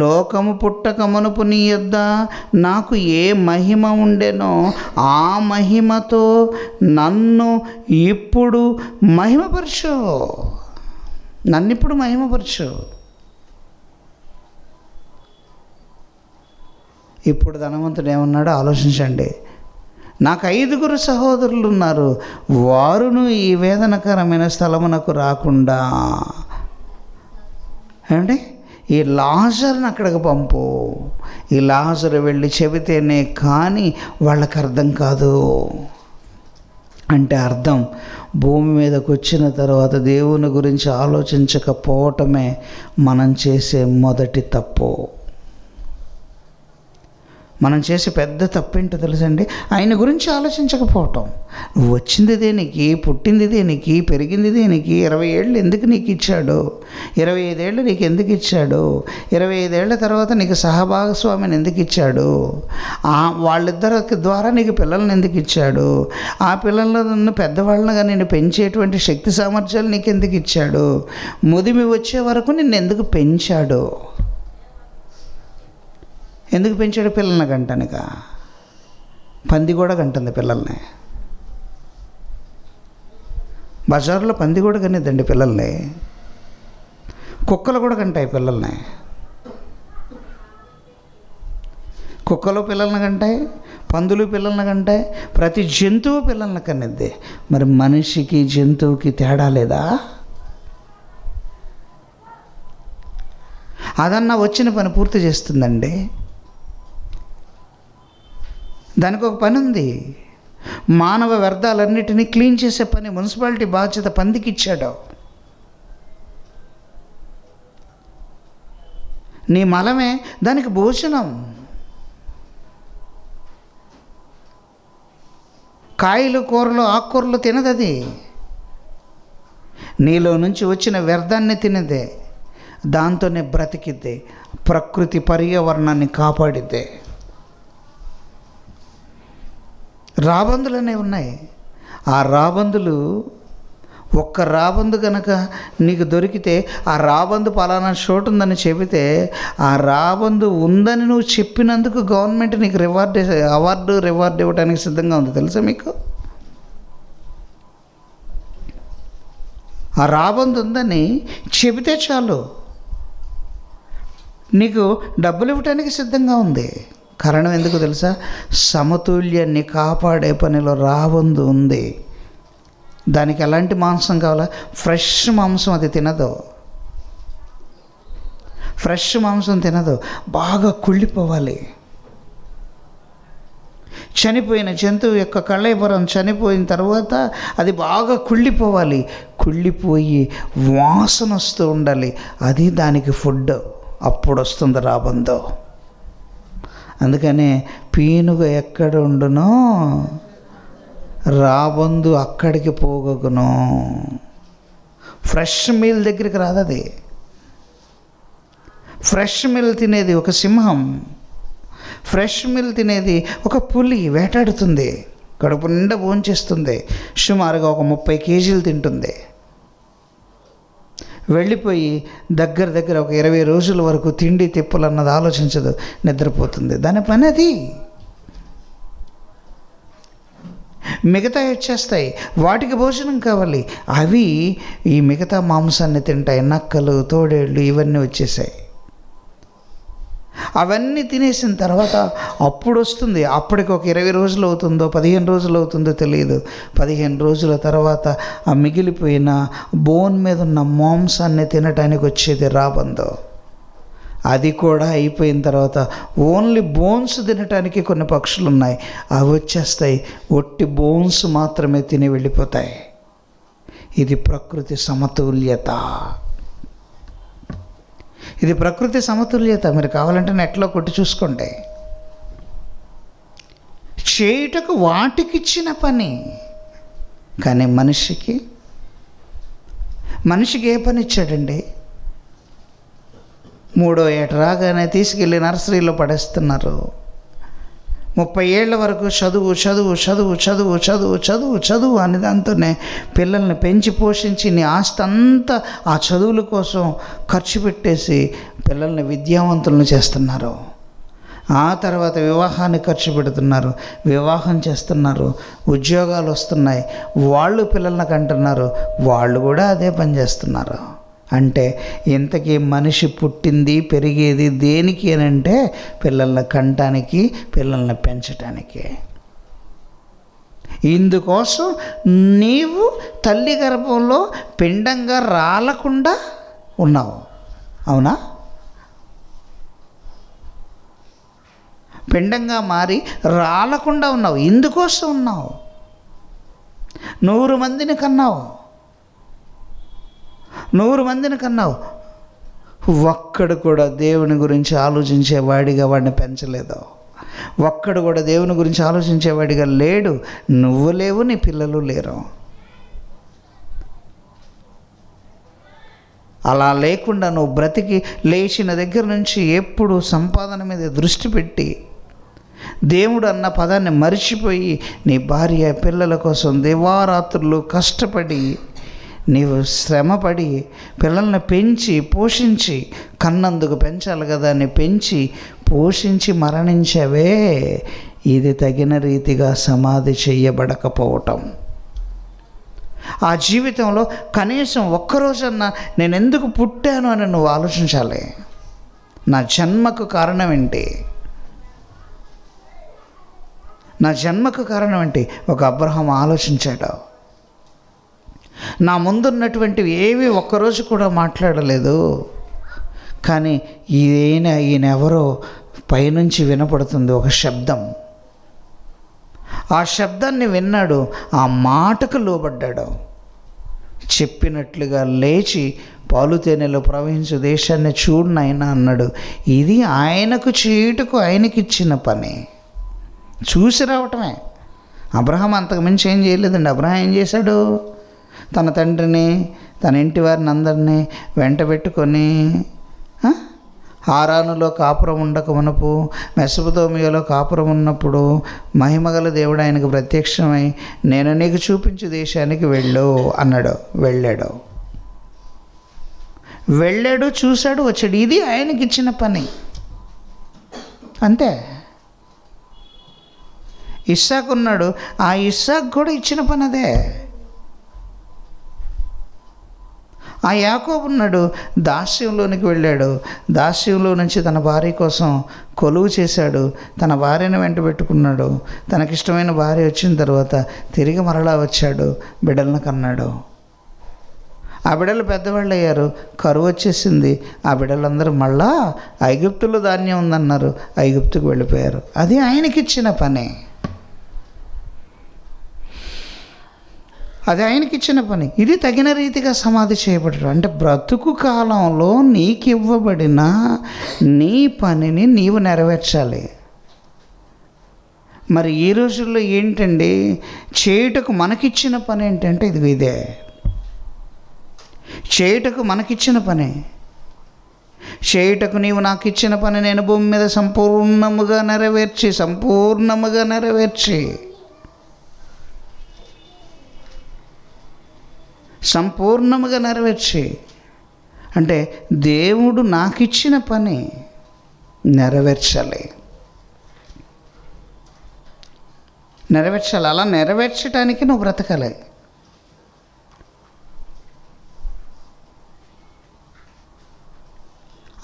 Speaker 1: లోకము పుట్టక మునుపు నీ యొద్ద నాకు ఏ మహిమ ఉండెనో ఆ మహిమతో నన్ను ఇప్పుడు మహిమపరచు. నన్నిప్పుడు మహిమపరచు. ఇప్పుడు ధనవంతుడు ఏమన్నాడో ఆలోచించండి. నాకు 5 సహోదరులు ఉన్నారు, వారును ఈ వేదనకరమైన స్థలమునకు రాకుండా ఏమండి ఈ లాజరుని అక్కడికి పంపు. ఈ లాజరు వెళ్ళి చెబితేనే కానీ వాళ్ళకి అర్థం కాదు. అంటే అర్థం, భూమి మీదకి వచ్చిన తర్వాత దేవుని గురించి ఆలోచించకపోవటమే మనం చేసే మొదటి తప్పు. మనం చేసే పెద్ద తప్పేంటో తెలుసండి, ఆయన గురించి ఆలోచించకపోవటం. నువ్వు వచ్చింది దేనికి, పుట్టింది దేనికి, పెరిగింది దేనికి, 20 ఏళ్ళు ఎందుకు నీకు ఇచ్చాడు, 25 ఏళ్ళు నీకు ఎందుకు ఇచ్చాడు, 25 ఏళ్ల తర్వాత నీకు సహభాగస్వామిని ఎందుకు ఇచ్చాడు, వాళ్ళిద్దరికి ద్వారా నీకు పిల్లల్ని ఎందుకు ఇచ్చాడు, ఆ పిల్లలను పెద్దవాళ్ళగా నిన్ను పెంచేటువంటి శక్తి సామర్థ్యాలు నీకు ఎందుకు ఇచ్చాడు, ముదిమి వచ్చే వరకు నిన్ను ఎందుకు పెంచాడు, ఎందుకు పెంచాడు పిల్లల గంటనుక. పంది కూడా కంటుంది పిల్లల్ని. బజార్లో పంది కూడా కనిద్దండి పిల్లల్ని. కుక్కలు కూడా కంటాయి పిల్లల్ని. కుక్కలు పిల్లల్ని కంటాయి, పందులు పిల్లల్ని కంటాయి, ప్రతి జంతువు పిల్లల్ని కనిద్ది. మరి మనిషికి జంతువుకి తేడా లేదా? అదన్నా వచ్చిన పని పూర్తి చేస్తుందండి. దానికి ఒక పని ఉంది. మానవ వ్యర్థాలన్నిటినీ క్లీన్ చేసే పని మున్సిపాలిటీ బాధ్యత పందికి ఇచ్చాడు. నీ మలమే దానికి భోజనం. కాయలు, కూరలు, ఆకుకూరలు తినదది. నీలో నుంచి వచ్చిన వ్యర్థాన్ని తినదే. దాంతోనే బ్రతికిద్దే. ప్రకృతి పర్యావరణాన్ని కాపాడిద్దే. రాబందులు అనేవి ఉన్నాయి. ఆ రాబందులు, ఒక్క రాబందు కనుక నీకు దొరికితే, ఆ రాబందు పలానా చోటు ఉందని చెబితే, ఆ రాబందు ఉందని నువ్వు చెప్పినందుకు గవర్నమెంట్ నీకు అవార్డు ఇవ్వడానికి సిద్ధంగా ఉంది. తెలుసా మీకు? ఆ రాబందు ఉందని చెబితే చాలు, నీకు డబ్బులు ఇవ్వటానికి సిద్ధంగా ఉంది. కారణం ఎందుకు తెలుసా? సమతుల్యాన్ని కాపాడే పనిలో రాబందు ఉంది. దానికి ఎలాంటి మాంసం కావాలా? ఫ్రెష్ మాంసం అది తినదు. ఫ్రెష్ మాంసం తినదు. బాగా కుళ్ళిపోవాలి. చనిపోయిన జంతువు యొక్క కళేబరం చనిపోయిన తర్వాత అది బాగా కుళ్ళిపోవాలి. కుళ్ళిపోయి వాసన వస్తూ ఉండాలి. అది దానికి ఫుడ్. అప్పుడు వస్తుంది రాబందు. అందుకనే పీనుగ ఎక్కడ ఉండునో రాబందు అక్కడికి పోగొను. ఫ్రెష్ మీల్ దగ్గరికి రాదు అది. ఫ్రెష్ మీల్ తినేది ఒక సింహం. ఫ్రెష్ మీల్ తినేది ఒక పులి. వేటాడుతుంది, కడుపు నిండా భోంచేస్తుంది, సుమారుగా ఒక 30 కేజీలు తింటుంది. వెళ్ళిపోయి దగ్గర ఒక 20 రోజుల వరకు తిండి తిప్పులు అన్నది ఆలోచించదు, నిద్రపోతుంది. దాని పని అది. మిగతా వచ్చేస్తాయి, వాటికి భోజనం కావాలి. అవి ఈ మిగతా మాంసాన్ని తింటాయి. నక్కలు, తోడేళ్ళు ఇవన్నీ వచ్చేసాయి. అవన్నీ తినేసిన తర్వాత అప్పుడు వస్తుంది. అప్పటికి ఒక 20 రోజులు అవుతుందో 15 రోజులు అవుతుందో తెలియదు. 15 రోజుల తర్వాత ఆ మిగిలిపోయిన బోన్ మీద ఉన్న మాంసాన్ని తినటానికి వచ్చేది రాబందు. అది కూడా అయిపోయిన తర్వాత ఓన్లీ బోన్స్ తినటానికి కొన్ని పక్షులు ఉన్నాయి. అవి వచ్చేస్తాయి, ఒట్టి బోన్స్ మాత్రమే తిని వెళ్ళిపోతాయి. ఇది ప్రకృతి సమతుల్యత. ఇది ప్రకృతి సమతుల్యత. మీరు కావాలంటే నెట్లో కొట్టి చూసుకోండి. చేయుటకు వాటికిచ్చిన పని. కానీ మనిషికి ఏ పని ఇచ్చాడండి? 3వ ఏట రాగానే తీసుకెళ్ళి నర్సరీలో పడేస్తున్నారు. 30 ఏళ్ల వరకు చదువు అని దాంతోనే పిల్లల్ని పెంచి పోషించి నీ ఆస్తి అంతా ఆ చదువుల కోసం ఖర్చు పెట్టేసి పిల్లల్ని విద్యావంతులను చేస్తున్నారు. ఆ తర్వాత వివాహాన్ని ఖర్చు పెడుతున్నారు, వివాహం చేస్తున్నారు, ఉద్యోగాలు వస్తున్నాయి, వాళ్ళు పిల్లల్ని కంటున్నారు, వాళ్ళు కూడా అదే పని చేస్తున్నారు. అంటే ఇంతకీ మనిషి పుట్టింది పెరిగేది దేనికి అని అంటే పిల్లల్ని కంటానికి, పిల్లల్ని పెంచటానికి. ఇందుకోసం నీవు తల్లి గర్భంలో పిండంగా రాలకుండా ఉన్నావు. అవునా? పిండంగా మారి రాలకుండా ఉన్నావు. ఇందుకోసం ఉన్నావు. 100 మందిని కన్నావు. 100 మందిని కన్నావు. ఒక్కడు కూడా దేవుని గురించి ఆలోచించేవాడిగా వాడిని పెంచలేదు. ఒక్కడు కూడా దేవుని గురించి ఆలోచించేవాడిగా లేడు. నువ్వు లేవు, నీ పిల్లలు లేరు. అలా లేకుండా నువ్వు బ్రతికి లేచిన దగ్గర నుంచి ఎప్పుడు సంపాదన మీద దృష్టి పెట్టి దేవుడు అన్న పదాన్ని మరిచిపోయి నీ భార్య పిల్లల కోసం దివారాత్రులు కష్టపడి నీవు శ్రమపడి పిల్లల్ని పెంచి పోషించి, కన్నందుకు పెంచాలి కదా అని పెంచి పోషించి మరణించావే, ఇది తగిన రీతిగా సమాధి చేయబడకపోవటం. ఆ జీవితంలో కనీసం ఒక్కరోజన్నా నేను ఎందుకు పుట్టాను అని నువ్వు ఆలోచించాలి. నా జన్మకు కారణం ఏంటి? నా జన్మకు కారణం ఏంటి? ఒక అబ్రహాం ఆలోచించాడు. నా ముందున్నటువంటివి ఏవి ఒక్కరోజు కూడా మాట్లాడలేదు, కానీ ఈయనెవరో పైనుంచి వినపడుతుంది ఒక శబ్దం. ఆ శబ్దాన్ని విన్నాడు, ఆ మాటకు లోబడ్డాడు. చెప్పినట్లుగా లేచి పాలు తేనెలో ప్రవహించు దేశాన్ని చూడు నాయనా అన్నాడు. ఇది ఆయనకు చేయుటకు ఆయనకిచ్చిన పని, చూసి రావటమే. అబ్రహాం అంతకుమించి ఏం చేయలేదండి. అబ్రహాం ఏం చేశాడు? తన తండ్రిని, తన ఇంటి వారిని అందరినీ వెంట పెట్టుకొని హారానులో కాపురం ఉండక మునుపు, మెసొపొతామియాలో కాపురం ఉన్నప్పుడు మహిమగల దేవుడు ఆయనకు ప్రత్యక్షమై నేను నీకు చూపించు దేశానికి వెళ్ళు అన్నాడు. వెళ్ళాడు, చూశాడు, వచ్చాడు. ఇది ఆయనకి ఇచ్చిన పని, అంతే. ఇస్సాకు ఉన్నాడు, ఆ ఇస్సాకు కూడా ఇచ్చిన పని అదే. ఆ యాకోబు ఉన్నాడు, దాస్యంలోనికి వెళ్ళాడు, దాస్యంలో నుంచి తన భార్య కోసం కొలువు చేశాడు, తన భార్యను వెంట పెట్టుకున్నాడు. తనకిష్టమైన భార్య వచ్చిన తర్వాత తిరిగి మరలా వచ్చాడు, బిడ్డలను కన్నాడు. ఆ బిడ్డలు పెద్దవాళ్ళు అయ్యారు, కరువు వచ్చేసింది. ఆ బిడ్డలందరూ మళ్ళా ఐగుప్తులో ధాన్యం ఉందన్నారు, ఐగుప్తుకు వెళ్ళిపోయారు. అది ఆయనకిచ్చిన పని, అది ఆయనకిచ్చిన పని. ఇది తగిన రీతిగా సమాధి చేయబడరు. అంటే బ్రతుకు కాలంలో నీకు ఇవ్వబడిన నీ పనిని నీవు నెరవేర్చాలి. మరి ఈ రోజుల్లో ఏంటండి చేయుటకు మనకిచ్చిన పని ఏంటంటే ఇదే చేయుటకు మనకిచ్చిన పని. చేయుటకు నీవు నాకు ఇచ్చిన పని నేను భూమి మీద సంపూర్ణముగా నెరవేర్చి అంటే దేవుడు నాకు ఇచ్చిన పని నెరవేర్చాలి. అలా నెరవేర్చడానికి నువ్వు బ్రతకాలి.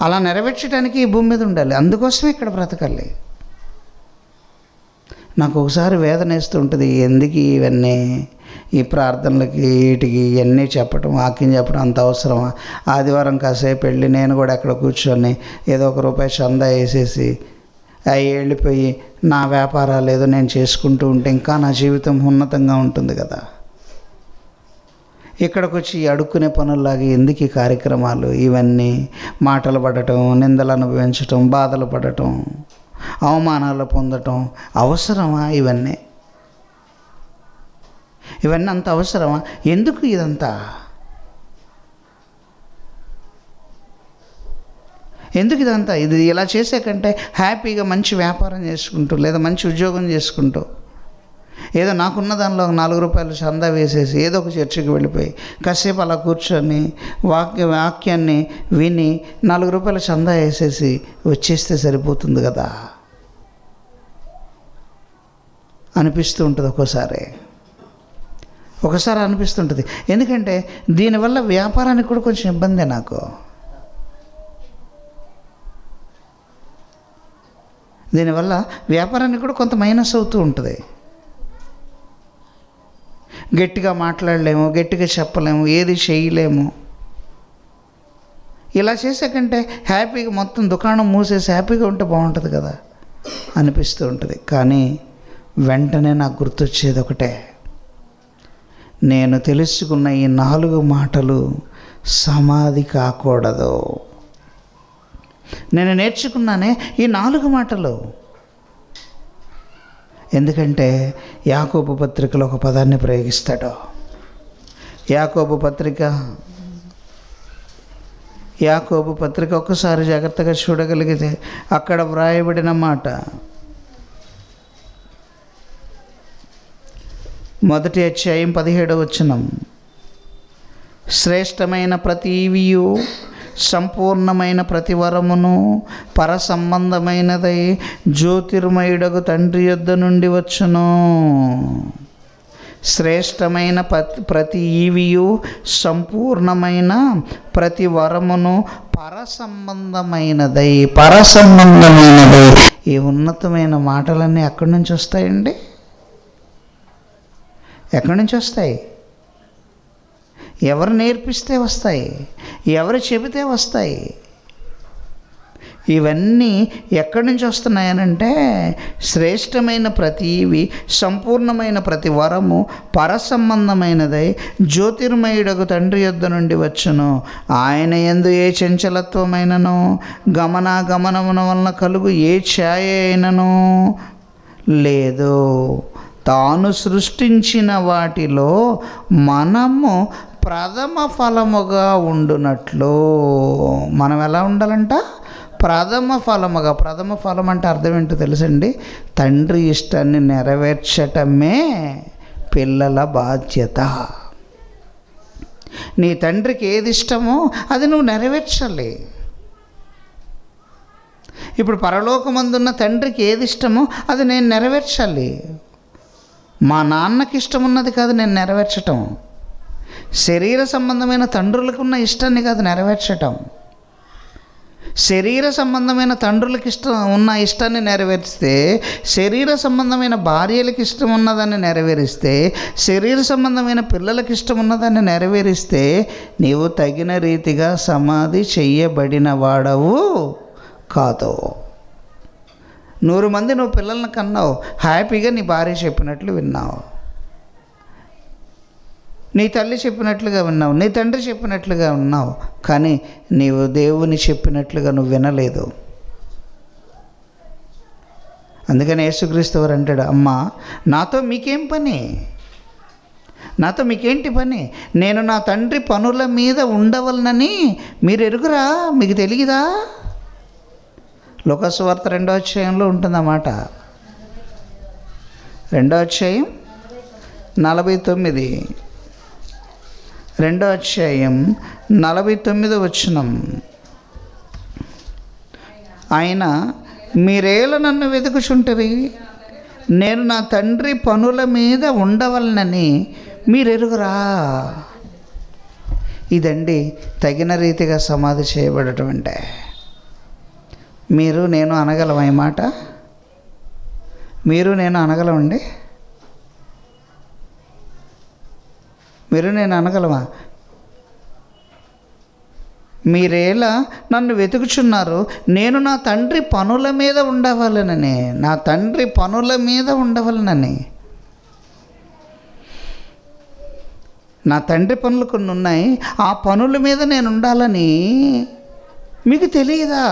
Speaker 1: అలా నెరవేర్చడానికి ఈ భూమి మీద ఉండాలి. అందుకోసమే ఇక్కడ బ్రతకాలి. నాకు ఒకసారి వేదన వేస్తూ ఉంటుంది, ఎందుకు ఇవన్నీ, ఈ ప్రార్థనలకి వీటికి ఇవన్నీ చెప్పడం, వాక్యం చెప్పడం అంత అవసరమా? ఆదివారం కాసేపు వెళ్ళి నేను కూడా అక్కడ కూర్చొని ఏదో ₹1 చందా వేసేసి అవి వెళ్ళిపోయి నా వ్యాపారాలు ఏదో నేను చేసుకుంటూ ఉంటే ఇంకా నా జీవితం ఉన్నతంగా ఉంటుంది కదా. ఇక్కడికి వచ్చి అడుక్కునే పనుల్లాగా ఎందుకు ఈ కార్యక్రమాలు? ఇవన్నీ మాటలు పడటం, నిందలు అనుభవించటం, బాధలు పడటం, అవమానాలు పొందటం అవసరమా? ఇవన్నీ అంత అవసరమా? ఎందుకు ఇదంతా? ఎందుకు ఇదంతా? ఇది ఇలా చేసే కంటే హ్యాపీగా మంచి వ్యాపారం చేసుకుంటూ లేదా మంచి ఉద్యోగం చేసుకుంటూ ఏదో నాకున్న దానిలో ₹4 చందా వేసేసి ఏదో ఒక చర్చికి వెళ్ళిపోయి కాసేపు అలా కూర్చొని వాక్యాన్ని విని ₹4 చందా వేసేసి వచ్చేస్తే సరిపోతుంది కదా అనిపిస్తూ ఉంటుంది ఒకసారి అనిపిస్తుంటుంది. ఎందుకంటే దీనివల్ల వ్యాపారానికి కూడా కొంచెం ఇబ్బందే. నాకు దీనివల్ల వ్యాపారానికి కూడా కొంత మైనస్ అవుతూ ఉంటుంది. గట్టిగా మాట్లాడలేము, గట్టిగా చెప్పలేము, ఏది చేయలేము. ఇలా చేసే కంటే హ్యాపీగా మొత్తం దుకాణం మూసేసి హ్యాపీగా ఉంటే బాగుంటుంది కదా అనిపిస్తూ ఉంటుంది. కానీ వెంటనే నాకు గుర్తొచ్చేది ఒకటే, నేను తెలుసుకున్న ఈ 4 మాటలు సమాధి కాకూడదు. నేను నేర్చుకున్నానే ఈ 4 మాటలు. ఎందుకంటే యాకోబు పత్రికలో ఒక పదాన్ని ప్రయోగిస్తాడు. యాకోబు పత్రిక ఒక్కసారి జాగ్రత్తగా చూడగలిగితే అక్కడ వ్రాయబడిన మాట, మొదటి అధ్యాయం 17వ వచనం, శ్రేష్టమైన ప్రతి ఈవియు సంపూర్ణమైన ప్రతి వరమును పరసంబంధమైనదై జ్యోతిర్మయుడగు తండ్రి యొద్ద నుండి వచ్చును. శ్రేష్టమైన ప్రతి ఈవియు సంపూర్ణమైన ప్రతి వరమును పరసంబంధమైనదై. ఈ ఉన్నతమైన మాటలన్నీ ఎక్కడి నుంచి వస్తాయండి? ఎక్కడి నుంచి వస్తాయి? ఎవరు నేర్పిస్తే వస్తాయి, ఎవరు చెబితే వస్తాయి. ఇవన్నీ ఎక్కడి నుంచి వస్తున్నాయనంటే, శ్రేష్టమైన ప్రతివి సంపూర్ణమైన ప్రతి వరము పరసంబంధమైనదై జ్యోతిర్మయుడగు తండ్రి యొద్ద నుండి వచ్చును. ఆయన యందు ఏ చంచలత్వమైనను గమనాగమనమున వలన కలుగు ఏ ఛాయ అయినను లేదు. తాను సృష్టించిన వాటిలో మనము ప్రథమ ఫలముగా ఉండునట్లు. మనం ఎలా ఉండాలంట? ప్రథమ ఫలముగా. ప్రథమ ఫలం అంటే అర్థం ఏంటో తెలుసండి? తండ్రి ఇష్టాన్ని నెరవేర్చటమే పిల్లల బాధ్యత. నీ తండ్రికి ఏది ఇష్టమో అది నువ్వు నెరవేర్చాలి. ఇప్పుడు పరలోకమందున్న తండ్రికి ఏది ఇష్టమో అది నేను నెరవేర్చాలి. మా నాన్నకి ఇష్టం ఉన్నది కాదు నేను నెరవేర్చటం. శరీర సంబంధమైన తండ్రులకు ఉన్న ఇష్టాన్ని కాదు నెరవేర్చటం. శరీర సంబంధమైన తండ్రులకు ఉన్న ఇష్టాన్ని నెరవేరిస్తే, శరీర సంబంధమైన భార్యలకు ఇష్టం ఉన్నదాన్ని నెరవేరిస్తే, శరీర సంబంధమైన పిల్లలకు ఇష్టం ఉన్నదాన్ని నెరవేరిస్తే నీవు తగిన రీతిగా సమాధి చెయ్యబడిన వాడవు కాదు. 100 మంది నువ్వు పిల్లలను కన్నావు, హ్యాపీగా నీ భార్య చెప్పినట్లు విన్నావు, నీ తల్లి చెప్పినట్లుగా విన్నావు, నీ తండ్రి చెప్పినట్లుగా ఉన్నావు, కానీ నీవు దేవుని చెప్పినట్లుగా నువ్వు వినలేదు. అందుకని యేసుక్రీస్తు వారు అంటాడు, అమ్మా నాతో మీకేం పని? నాతో మీకేంటి పని? నేను నా తండ్రి పనుల మీద ఉండవలనని మీరు ఎరుగురా? మీకు తెలియదా? లూకా సువార్త 2వ అధ్యాయంలో ఉంటుందన్నమాట. 2వ అధ్యాయం 49. 2వ అధ్యాయం 49వ వచనం. ఆయన మీరేల నన్ను వెతుకుచుంటరి, నేను నా తండ్రి పనుల మీద ఉండవలనని మీరెరుగురా? ఇదండి తగిన రీతిగా సమాధి చేయబడటం అంటే. మీరు నేను అనగలమా ఈ మాట? మీరు నేను అనగలమండి? మీరు నేను అనగలమా? మీరేలా నన్ను వెతుకుచున్నారు, నేను నా తండ్రి పనుల మీద ఉండవలనని. నా తండ్రి పనుల మీద ఉండవలనని. నా తండ్రి పనులు కొన్ని ఉన్నాయి, ఆ పనుల మీద నేను ఉండాలని మీకు తెలియదా?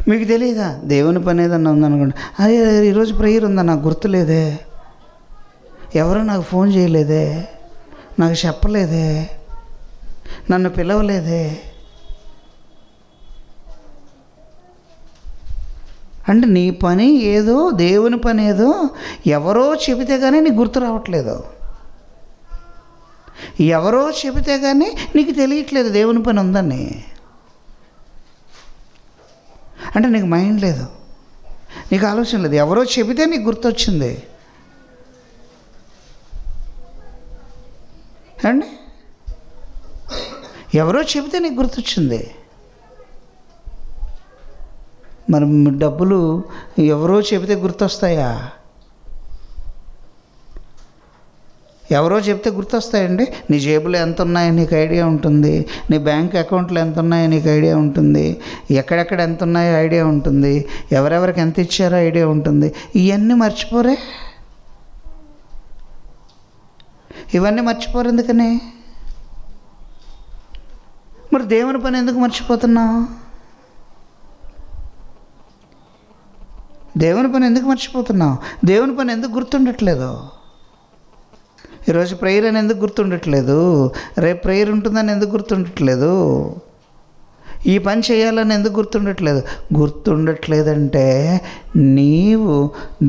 Speaker 1: మీకు తెలియదా? దేవుని పని ఏదన్నా ఉందనుకోండి, అరే ఈరోజు ప్రేయర్ ఉందా, నాకు గుర్తులేదే, ఎవరో నాకు ఫోన్ చేయలేదే, నాకు చెప్పలేదే, నన్ను పిలవలేదే అంటే నీ పని ఏదో, దేవుని పని ఏదో ఎవరో చెబితే కానీ నీకు గుర్తు రావట్లేదు. ఎవరో చెబితే కానీ నీకు తెలియట్లేదు దేవుని పని ఉందని. అంటే నీకు మైండ్ లేదు, నీకు ఆలోచన లేదు. ఎవరో చెబితే నీకు గుర్తొచ్చింది అండి. ఎవరో చెబితే నీకు గుర్తొచ్చింది. మరి డబ్బులు ఎవరో చెబితే గుర్తొస్తాయా? ఎవరో చెప్తే గుర్తొస్తాయండి? నీ జేబులో ఎంత ఉన్నాయో నీకు ఐడియా ఉంటుంది, నీ బ్యాంక్ అకౌంట్లో ఎంత ఉన్నాయో నీకు ఐడియా ఉంటుంది, ఎక్కడెక్కడ ఎంత ఉన్నాయో ఐడియా ఉంటుంది, ఎవరెవరికి ఎంత ఇచ్చారో ఐడియా ఉంటుంది. ఇవన్నీ మర్చిపోరే? ఇవన్నీ మర్చిపోరు ఎందుకని? మరి దేవుని పని ఎందుకు మర్చిపోతున్నావు? దేవుని పని ఎందుకు మర్చిపోతున్నావు? దేవుని పని ఎందుకు గుర్తుండట్లేదు? ఈరోజు ప్రేయర్ అని ఎందుకు గుర్తుండట్లేదు? రేపు ప్రేయర్ ఉంటుందని ఎందుకు గుర్తుండట్లేదు? ఈ పని చేయాలని ఎందుకు గుర్తుండట్లేదు? గుర్తుండట్లేదంటే నీవు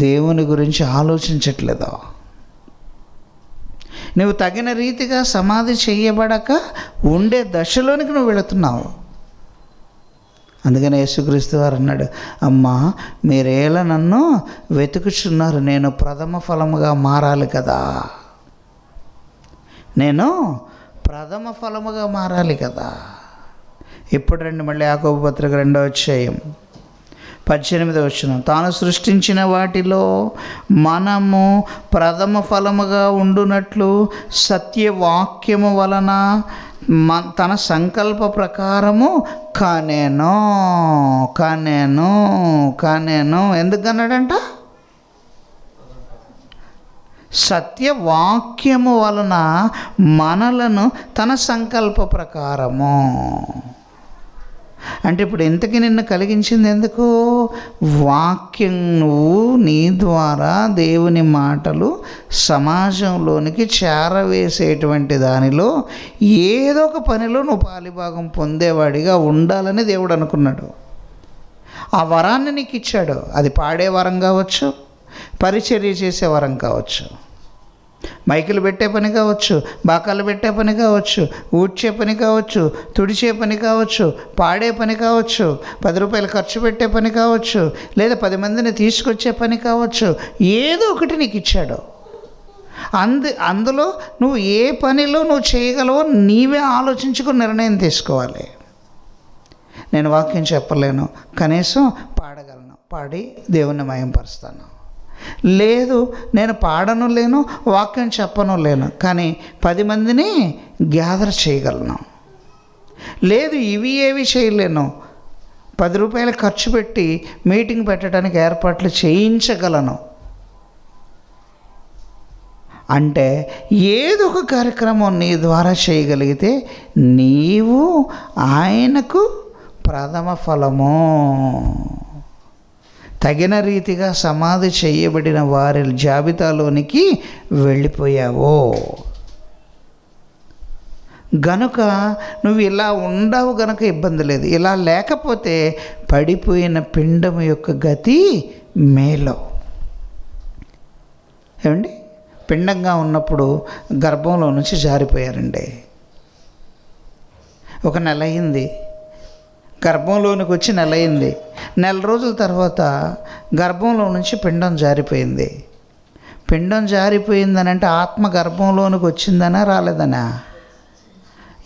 Speaker 1: దేవుని గురించి ఆలోచించట్లేదు. నువ్వు తగిన రీతిగా సమాధి చేయబడక ఉండే దశలోనికి నువ్వు వెళుతున్నావు. అందుకని యేసుక్రీస్తు వారు అన్నాడు, అమ్మా మీరేలా నన్ను వెతుకుచున్నారు, నేను ప్రథమ ఫలముగా మారాలి కదా, నేను ప్రథమ ఫలముగా మారాలి కదా. ఇప్పుడు రండి మళ్ళీ యాకోబు పత్రిక 2వ అధ్యాయం 18వ వచనం. తాను సృష్టించిన వాటిలో మనము ప్రథమ ఫలముగా ఉండునట్లు సత్యవాక్యము వలన తన సంకల్ప ప్రకారము కానేను. ఎందుకన్నాడంట? సత్యవాక్యము వలన మనలను తన సంకల్ప ప్రకారము. అంటే ఇప్పుడు ఇంతకీ నిన్ను కలిగించింది ఎందుకు? వాక్యం, నువ్వు నీ ద్వారా దేవుని మాటలు సమాజంలోనికి చేరవేసేటువంటి దానిలో ఏదో ఒక పనిలో నువ్వు పాలిభాగం పొందేవాడిగా ఉండాలని దేవుడు అనుకున్నాడు. ఆ వరాన్ని నీకు ఇచ్చాడు. అది పాడే వరం కావచ్చు, పరిచర్య చేసే వరం కావచ్చు, మైకులు పెట్టే పని కావచ్చు, బాకాలు పెట్టే పని కావచ్చు, ఊడ్చే పని కావచ్చు, తుడిచే పని కావచ్చు, పాడే పని కావచ్చు, 10 రూపాయలు ఖర్చు పెట్టే పని కావచ్చు, లేదా 10 మందిని తీసుకొచ్చే పని కావచ్చు. ఏదో ఒకటి నీకు ఇచ్చాడు. అందులో నువ్వు ఏ పనిలో నువ్వు చేయగలవో నీవే ఆలోచించుకుని నిర్ణయం తీసుకోవాలి. నేను వాక్యం చెప్పలేను, కనీసం పాడగలను, పాడి దేవుణ్ణి మహింపరుస్తాను. లేదు, నేను పాడను లేను, వాక్యం చెప్పను లేను, కానీ 10 మందిని గ్యాదర్ చేయగలను. లేదు, ఇవి ఏవి చేయలేను, 10 రూపాయలు ఖర్చు పెట్టి మీటింగ్ పెట్టడానికి ఏర్పాట్లు చేయించగలను. అంటే ఏదో ఒక కార్యక్రమం నీ ద్వారా చేయగలిగితే నీవు ఆయనకు ప్రథమ ఫలము. తగిన రీతిగా సమాధి చేయబడిన వారి జాబితాలోనికి వెళ్ళిపోయావు గనుక నువ్వు ఇలా ఉండవు గనుక ఇబ్బంది లేదు. ఇలా లేకపోతే పడిపోయిన పిండం యొక్క గతి మేలు. ఏమండి, పిండంగా ఉన్నప్పుడు గర్భంలో నుంచి జారిపోయారండి. 1 నెల అయింది, గర్భంలోనికి వచ్చి నెల అయింది. 1 నెల రోజుల తర్వాత గర్భంలో నుంచి పిండం జారిపోయింది. పిండం జారిపోయిందని అంటే ఆత్మ గర్భంలోనికి వచ్చిందనా రాలేదనా?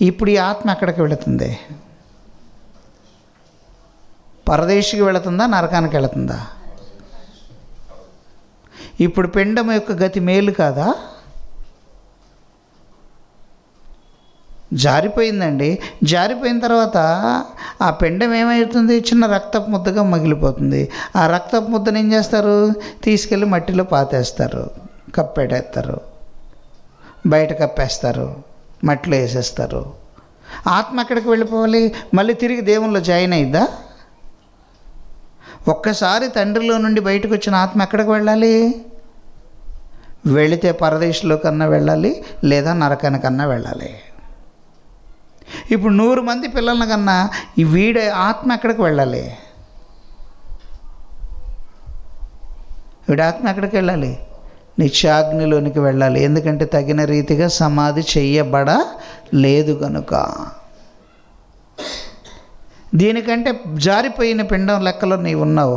Speaker 1: ఇప్పుడు ఈ ఆత్మ ఎక్కడికి వెళుతుంది? పరదేశికి వెళుతుందా, నరకానికి వెళుతుందా? ఇప్పుడు పిండం యొక్క గతి మేలు కాదా? జారిపోయిందండి. జారిపోయిన తర్వాత ఆ పిండం ఏమవుతుంది? చిన్న రక్తపు ముద్దగా మగిలిపోతుంది. ఆ రక్తపు ముద్దను ఏం చేస్తారు? తీసుకెళ్ళి మట్టిలో పాతేస్తారు, కప్పెట్టేస్తారు, బయట కప్పేస్తారు, మట్టిలో వేసేస్తారు. ఆత్మ ఎక్కడికి వెళ్ళిపోవాలి? మళ్ళీ తిరిగి దేవునిలో జాయిన్ అయిద్దా? ఒక్కసారి తండ్రిలో నుండి బయటకు వచ్చిన ఆత్మ ఎక్కడికి వెళ్ళాలి? వెళితే పరదేశంలో కన్నా వెళ్ళాలి, లేదా నరకానికన్నా వెళ్ళాలి. ఇప్పుడు 100 మంది పిల్లల కన్నా ఈ వీడే ఆత్మ ఎక్కడికి వెళ్ళాలి? వీడి ఆత్మ ఎక్కడికి వెళ్ళాలి? నిత్యాగ్నిలోనికి వెళ్ళాలి. ఎందుకంటే తగిన రీతిగా సమాధి చెయ్యబడలేదు కనుక. దీనికంటే జారిపోయిన పిండం లెక్కలో నీవు ఉన్నావు.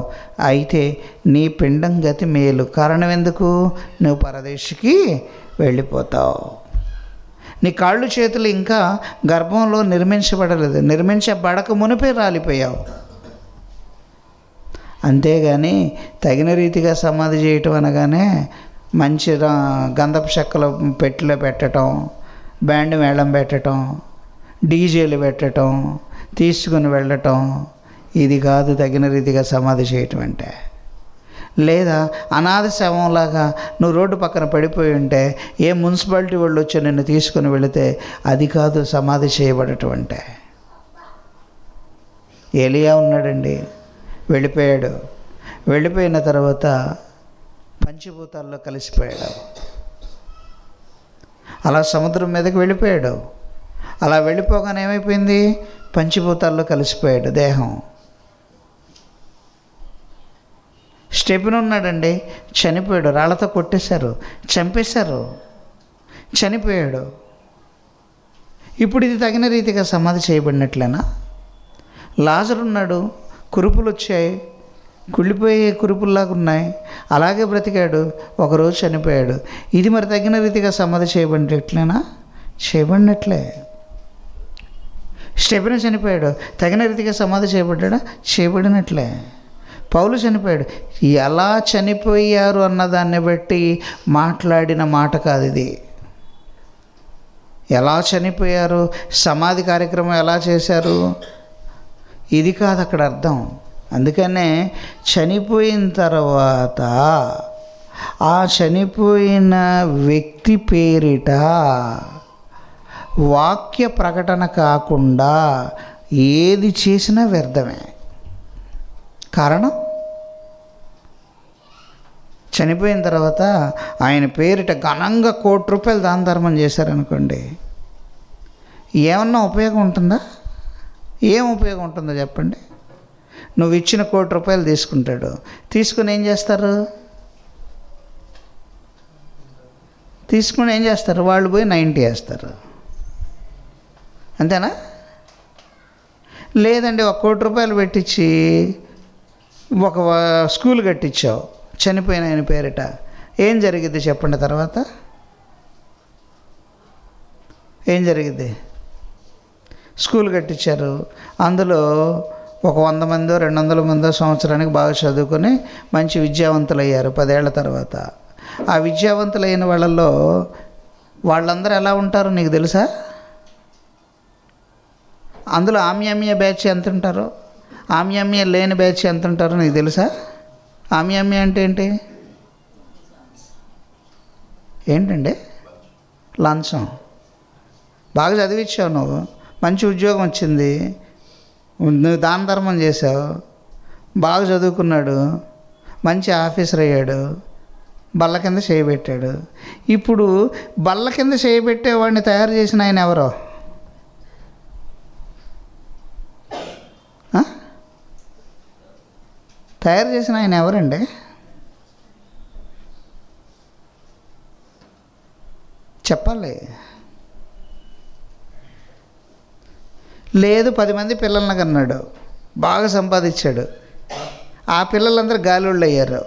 Speaker 1: అయితే నీ పిండం గతి మేలు. కారణం ఎందుకు? నువ్వు పరదేశికి వెళ్ళిపోతావు. నీ కాళ్ళు చేతులు ఇంకా గర్భంలో నిర్మించబడలేదు, నిర్మించబడక మునిపే రాలిపోయావు. అంతేగాని తగిన రీతిగా సమాధి చేయటం అనగానే మంచి గంధపు చెక్కలు పెట్టిలో పెట్టడం, బ్యాండ్ మేళం పెట్టడం, డీజేలు పెట్టడం, తీసుకుని వెళ్ళటం, ఇది కాదు తగిన రీతిగా సమాధి చేయటం అంటే. లేదా అనాథ శవంలాగా నువ్వు రోడ్డు పక్కన పడిపోయి ఉంటే ఏ మున్సిపాలిటీ వాళ్ళు వచ్చి నిన్ను తీసుకుని వెళితే అది కాదు సమాధి చేయబడటం అంటే. ఏలియా ఉన్నాడండి, వెళ్ళిపోయాడు. వెళ్ళిపోయిన తర్వాత పంచభూతాల్లో కలిసిపోయాడు. అలా సముద్రం మీదకి వెళ్ళిపోయాడు. అలా వెళ్ళిపోగానే ఏమైపోయింది? పంచభూతాల్లో కలిసిపోయాడు దేహం. స్టెఫెను ఉన్నాడండి, చనిపోయాడు. రాళ్లతో కొట్టేశారు, చంపేశారు. చనిపోయాడు. ఇప్పుడు ఇది తగిన రీతిగా సమాధి చేయబడినట్లేనా? లాజరు ఉన్నాడు, కురుపులు వచ్చాయి, కుళ్ళిపోయే కురుపుల్లాగా ఉన్నాయి, అలాగే బ్రతికాడు, ఒకరోజు చనిపోయాడు. ఇది మరి తగిన రీతిగా సమాధి చేయబడినట్లేనా? చేయబడినట్లే. స్టెఫెను చనిపోయాడు, తగిన రీతిగా సమాధి చేయబడ్డా? చేయబడినట్లే. పౌలు చనిపోయాడు. ఎలా చనిపోయారు అన్నదాన్ని బట్టి మాట్లాడిన మాట కాదు ఇది. ఎలా చనిపోయారు, సమాధి కార్యక్రమం ఎలా చేశారు, ఇది కాదు అక్కడ అర్థం. అందుకనే చనిపోయిన తర్వాత ఆ చనిపోయిన వ్యక్తి పేరిట వాక్య ప్రకటన కాకుండా ఏది చేసినా వ్యర్థమే. కారణం, చనిపోయిన తర్వాత ఆయన పేరిట ఘనంగా ₹1,00,00,000 దాన ధర్మం చేశారనుకోండి, ఏమన్నా ఉపయోగం ఉంటుందా? ఏం ఉపయోగం ఉంటుందో చెప్పండి. నువ్వు ఇచ్చిన ₹1,00,00,000 తీసుకుంటాడు, తీసుకుని ఏం చేస్తారు? తీసుకుని ఏం చేస్తారు? వాళ్ళు పోయి 90 వేస్తారు. అంతేనా? లేదండి, ₹1,00,00,000 పెట్టించి ఒక స్కూల్ కట్టించావు చనిపోయిన ఆయన పేరిట, ఏం జరిగిద్ది చెప్పండి? తర్వాత ఏం జరిగిద్ది? స్కూల్ కట్టించారు, అందులో ఒక 100 మందో 200 మందో సంవత్సరానికి బాగా చదువుకొని మంచి విద్యావంతులు అయ్యారు 10 ఏళ్ల తర్వాత. ఆ విద్యావంతులైన వాళ్ళల్లో వాళ్ళందరూ ఎలా ఉంటారో నీకు తెలుసా? అందులో ఆమ్యామ్య బ్యాచ్ ఎంత ఉంటారో, ఆమ్యామ్య లేని బ్యాచ్ ఎంత ఉంటారో నీకు తెలుసా? ఆమ్యామ్య అంటే ఏంటి? ఏంటండి? లంచం. బాగా చదివించావు, నువ్వు మంచి ఉద్యోగం వచ్చింది, నువ్వు దాన ధర్మం చేసావు, బాగా చదువుకున్నాడు, మంచి ఆఫీసర్ అయ్యాడు, బల్ల కింద చేయబెట్టాడు. ఇప్పుడు బల్ల కింద చేయబెట్టేవాడిని తయారు చేసిన ఆయన ఎవరో? తయారు చేసిన ఆయన ఎవరండి? చెప్పాలి. లేదు, 10 మంది పిల్లల్ని కన్నాడు, బాగా సంపాదించాడు, ఆ పిల్లలందరూ గాలోళ్ళు అయ్యారు.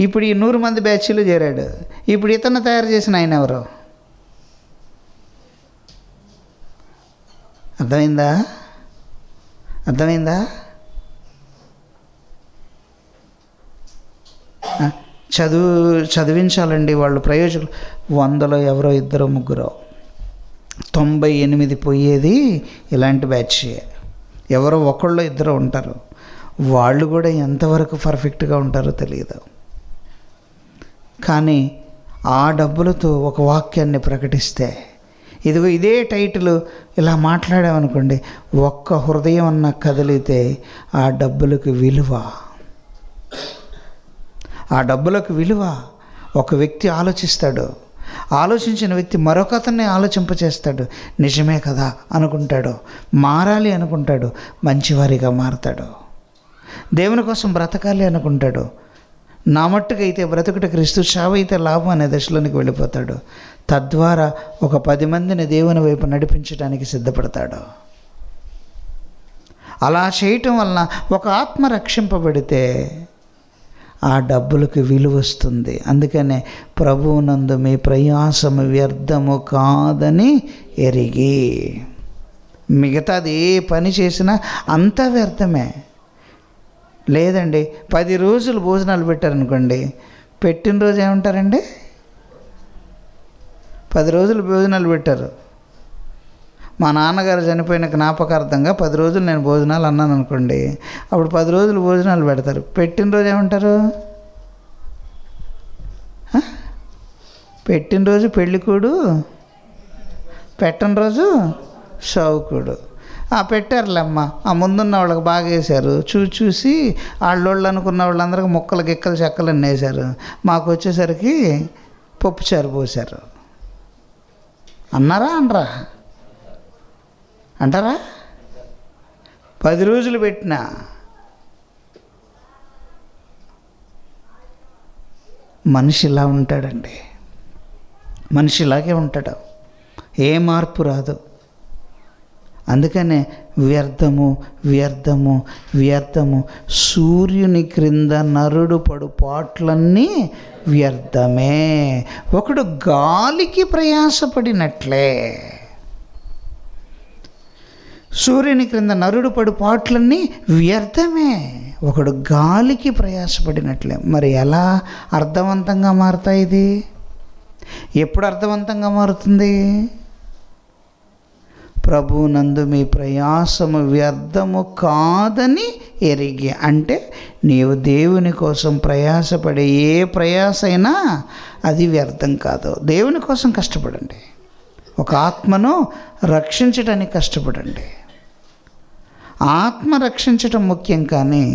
Speaker 1: ఇప్పుడు ఈ 100 మంది బ్యాచ్లు చేరాడు. ఇప్పుడు ఇతను తయారు చేసిన ఆయన ఎవరు? అర్థమైందా? చదివించాలండి వాళ్ళు ప్రయోజకులు. 100లో ఎవరో 2 3 98 పోయేది ఇలాంటి బ్యాచ్. ఎవరో 1 2 ఉంటారు, వాళ్ళు కూడా ఎంతవరకు పర్ఫెక్ట్గా ఉంటారో తెలియదు. కానీ ఆ డబ్బులతో ఒక వాక్యాన్ని ప్రకటిస్తే, ఇదిగో ఇదే టైటిల్ ఇలా మాట్లాడామనుకోండి, ఒక్క హృదయం అన్న కదిలితే ఆ డబ్బులకు విలువ, ఒక వ్యక్తి ఆలోచిస్తాడు, ఆలోచించిన వ్యక్తి మరొకతన్ని ఆలోచింపచేస్తాడు. నిజమే కదా అనుకుంటాడు, మారాలి అనుకుంటాడు, మంచివారిగా మారతాడు, దేవుని కోసం బ్రతకాలి అనుకుంటాడు. నా మట్టుకైతే బ్రతుకుట క్రీస్తు, చావైతే లాభం అనే దశలోనికి వెళ్ళిపోతాడు. తద్వారా ఒక 10 మందిని దేవుని వైపు నడిపించడానికి సిద్ధపడతాడు. అలా చేయటం వలన ఒక ఆత్మ రక్షింపబడితే ఆ డబ్బులకు విలువ వస్తుంది. అందుకనే ప్రభువునందు మీ ప్రయాసము వ్యర్థము కాదని ఎరిగి, మిగతాది ఏ పని చేసినా అంతా వ్యర్థమే. లేదండి, 10 రోజులు భోజనాలు పెట్టారనుకోండి, పెట్టిన రోజు ఏమంటారండి? 10 రోజులు భోజనాలు పెట్టారు, మా నాన్నగారు చనిపోయిన జ్ఞాపకార్థంగా 10 రోజులు నేను భోజనాలు అన్నాను అనుకోండి, అప్పుడు 10 రోజులు భోజనాలు పెడతారు. పెట్టిన రోజు ఏమంటారు? పెట్టిన రోజు పెళ్ళికూడు, పెట్టని రోజు షౌకుడు. పెట్టారులేమ్మ, ఆ ముందున్న వాళ్ళకి బాగా వేశారు, చూసి వాళ్ళోళ్ళు అనుకున్న వాళ్ళందరికీ ముక్కలు గిక్కలు చెక్కలు అన్నీ వేశారు, మాకు వచ్చేసరికి పప్పుచారు పోశారు అన్నారా? అంటారా? 10 రోజులు పెట్టినా మనిషి ఇలా ఉంటాడండి. మనిషిలాగే ఉంటాడు, ఏ మార్పు రాదు. అందుకనే వ్యర్థము వ్యర్థము వ్యర్థము, సూర్యుని క్రింద నరుడు పడు పాట్లన్నీ వ్యర్థమే. ఒకడు గాలికి ప్రయాసపడినట్లే, సూర్యుని క్రింద నరుడు పడు పాట్లన్నీ వ్యర్థమే, ఒకడు గాలికి ప్రయాసపడినట్లే. మరి ఎలా అర్థవంతంగా మారుతాయి? ఇది ఎప్పుడు అర్థవంతంగా మారుతుంది? ప్రభువునందు మీ ప్రయాసము వ్యర్థము కాదని ఎరిగి. అంటే నీవు దేవుని కోసం ప్రయాసపడే ఏ ప్రయాస అయినా అది వ్యర్థం కాదు. దేవుని కోసం కష్టపడండి, ఒక ఆత్మను రక్షించడానికి కష్టపడండి. ఆత్మ రక్షించటం ముఖ్యం, కానీ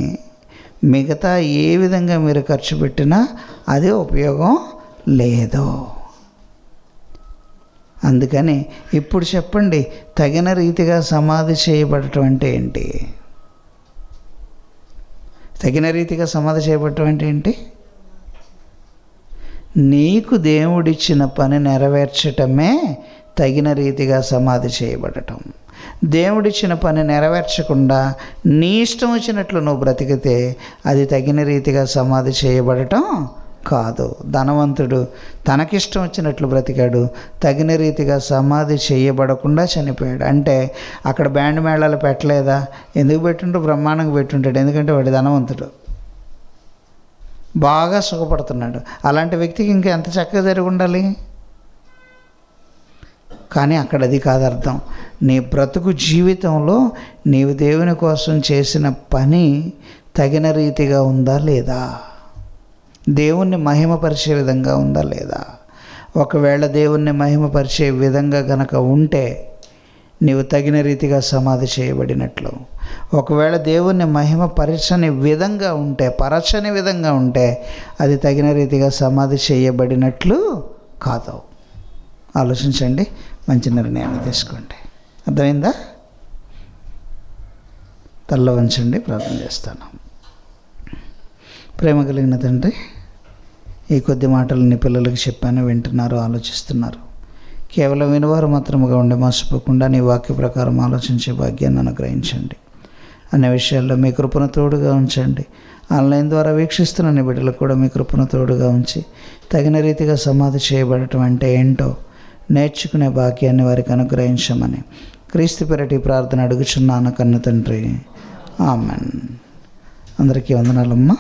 Speaker 1: మిగతా ఏ విధంగా మీరు ఖర్చు పెట్టినా అదే ఉపయోగం లేదు. అందుకని ఇప్పుడు చెప్పండి, తగిన రీతిగా సమాధి చేయబడటం అంటే ఏంటి? తగిన రీతిగా సమాధి చేయబడటం అంటే ఏంటి? నీకు దేవుడిచ్చిన పని నెరవేర్చటమే తగిన రీతిగా సమాధి చేయబడటం. దేవుడిచ్చిన పని నెరవేర్చకుండా నీ ఇష్టం వచ్చినట్లు నువ్వు బ్రతికితే అది తగిన రీతిగా సమాధి చేయబడటం కాదు. ధనవంతుడు తనకిష్టం వచ్చినట్లు బ్రతికాడు, తగిన రీతిగా సమాధి చేయబడకుండా చనిపోయాడు. అంటే అక్కడ బ్యాండ్ మేళాలు పెట్టలేదా? ఎందుకు పెట్టుంటాడు? బ్రహ్మాండంగా పెట్టుంటాడు. ఎందుకంటే వాడు ధనవంతుడు, బాగా సుఖపడుతున్నాడు. అలాంటి వ్యక్తికి ఇంకా ఎంత చక్కగా జరిగి ఉండాలి. కానీ అక్కడ అది కాదు అర్థం. నీ బ్రతుకు జీవితంలో నీవు దేవుని కోసం చేసిన పని తగిన రీతిగా ఉందా లేదా? దేవుణ్ణి మహిమపరిచే విధంగా ఉందా లేదా? ఒకవేళ దేవుణ్ణి మహిమపరిచే విధంగా గనక ఉంటే నీవు తగిన రీతిగా సమాధి చేయబడినట్లు. ఒకవేళ దేవుణ్ణి మహిమపరచని విధంగా ఉంటే, పరచని విధంగా ఉంటే అది తగిన రీతిగా సమాధి చేయబడినట్లు కాదు. ఆలోచించండి, మంచి నిర్ణయాన్ని తీసుకోండి. అర్థమైందా? తల్ల వంచండి, ప్రార్థన చేస్తాను. ప్రేమ కలిగిన తండ్రి, ఈ కొద్ది మాటలు నీ పిల్లలకి చెప్పాను, వింటున్నారు, ఆలోచిస్తున్నారు. కేవలం వినివారు మాత్రముగా ఉండి మోసపోకుండా నీ వాక్య ప్రకారం ఆలోచించే భాగ్యాన్ని అనుగ్రహించండి. అనే విషయాల్లో మీ కృపను తోడుగా ఉంచండి. ఆన్లైన్ ద్వారా వీక్షిస్తున్న నీ బిడ్డలకు కూడా మీ కృపను తోడుగా ఉంచి తగిన రీతిగా సమాధి చేయబడటం అంటే ఏంటో నేర్చుకునే భాగ్యాన్ని వారికి అనుగ్రహించమని క్రీస్తు పేరిట ప్రార్థన అడుగుచున్నాను కన్న తండ్రి. ఆమెన్. అందరికీ వందనాలమ్మా.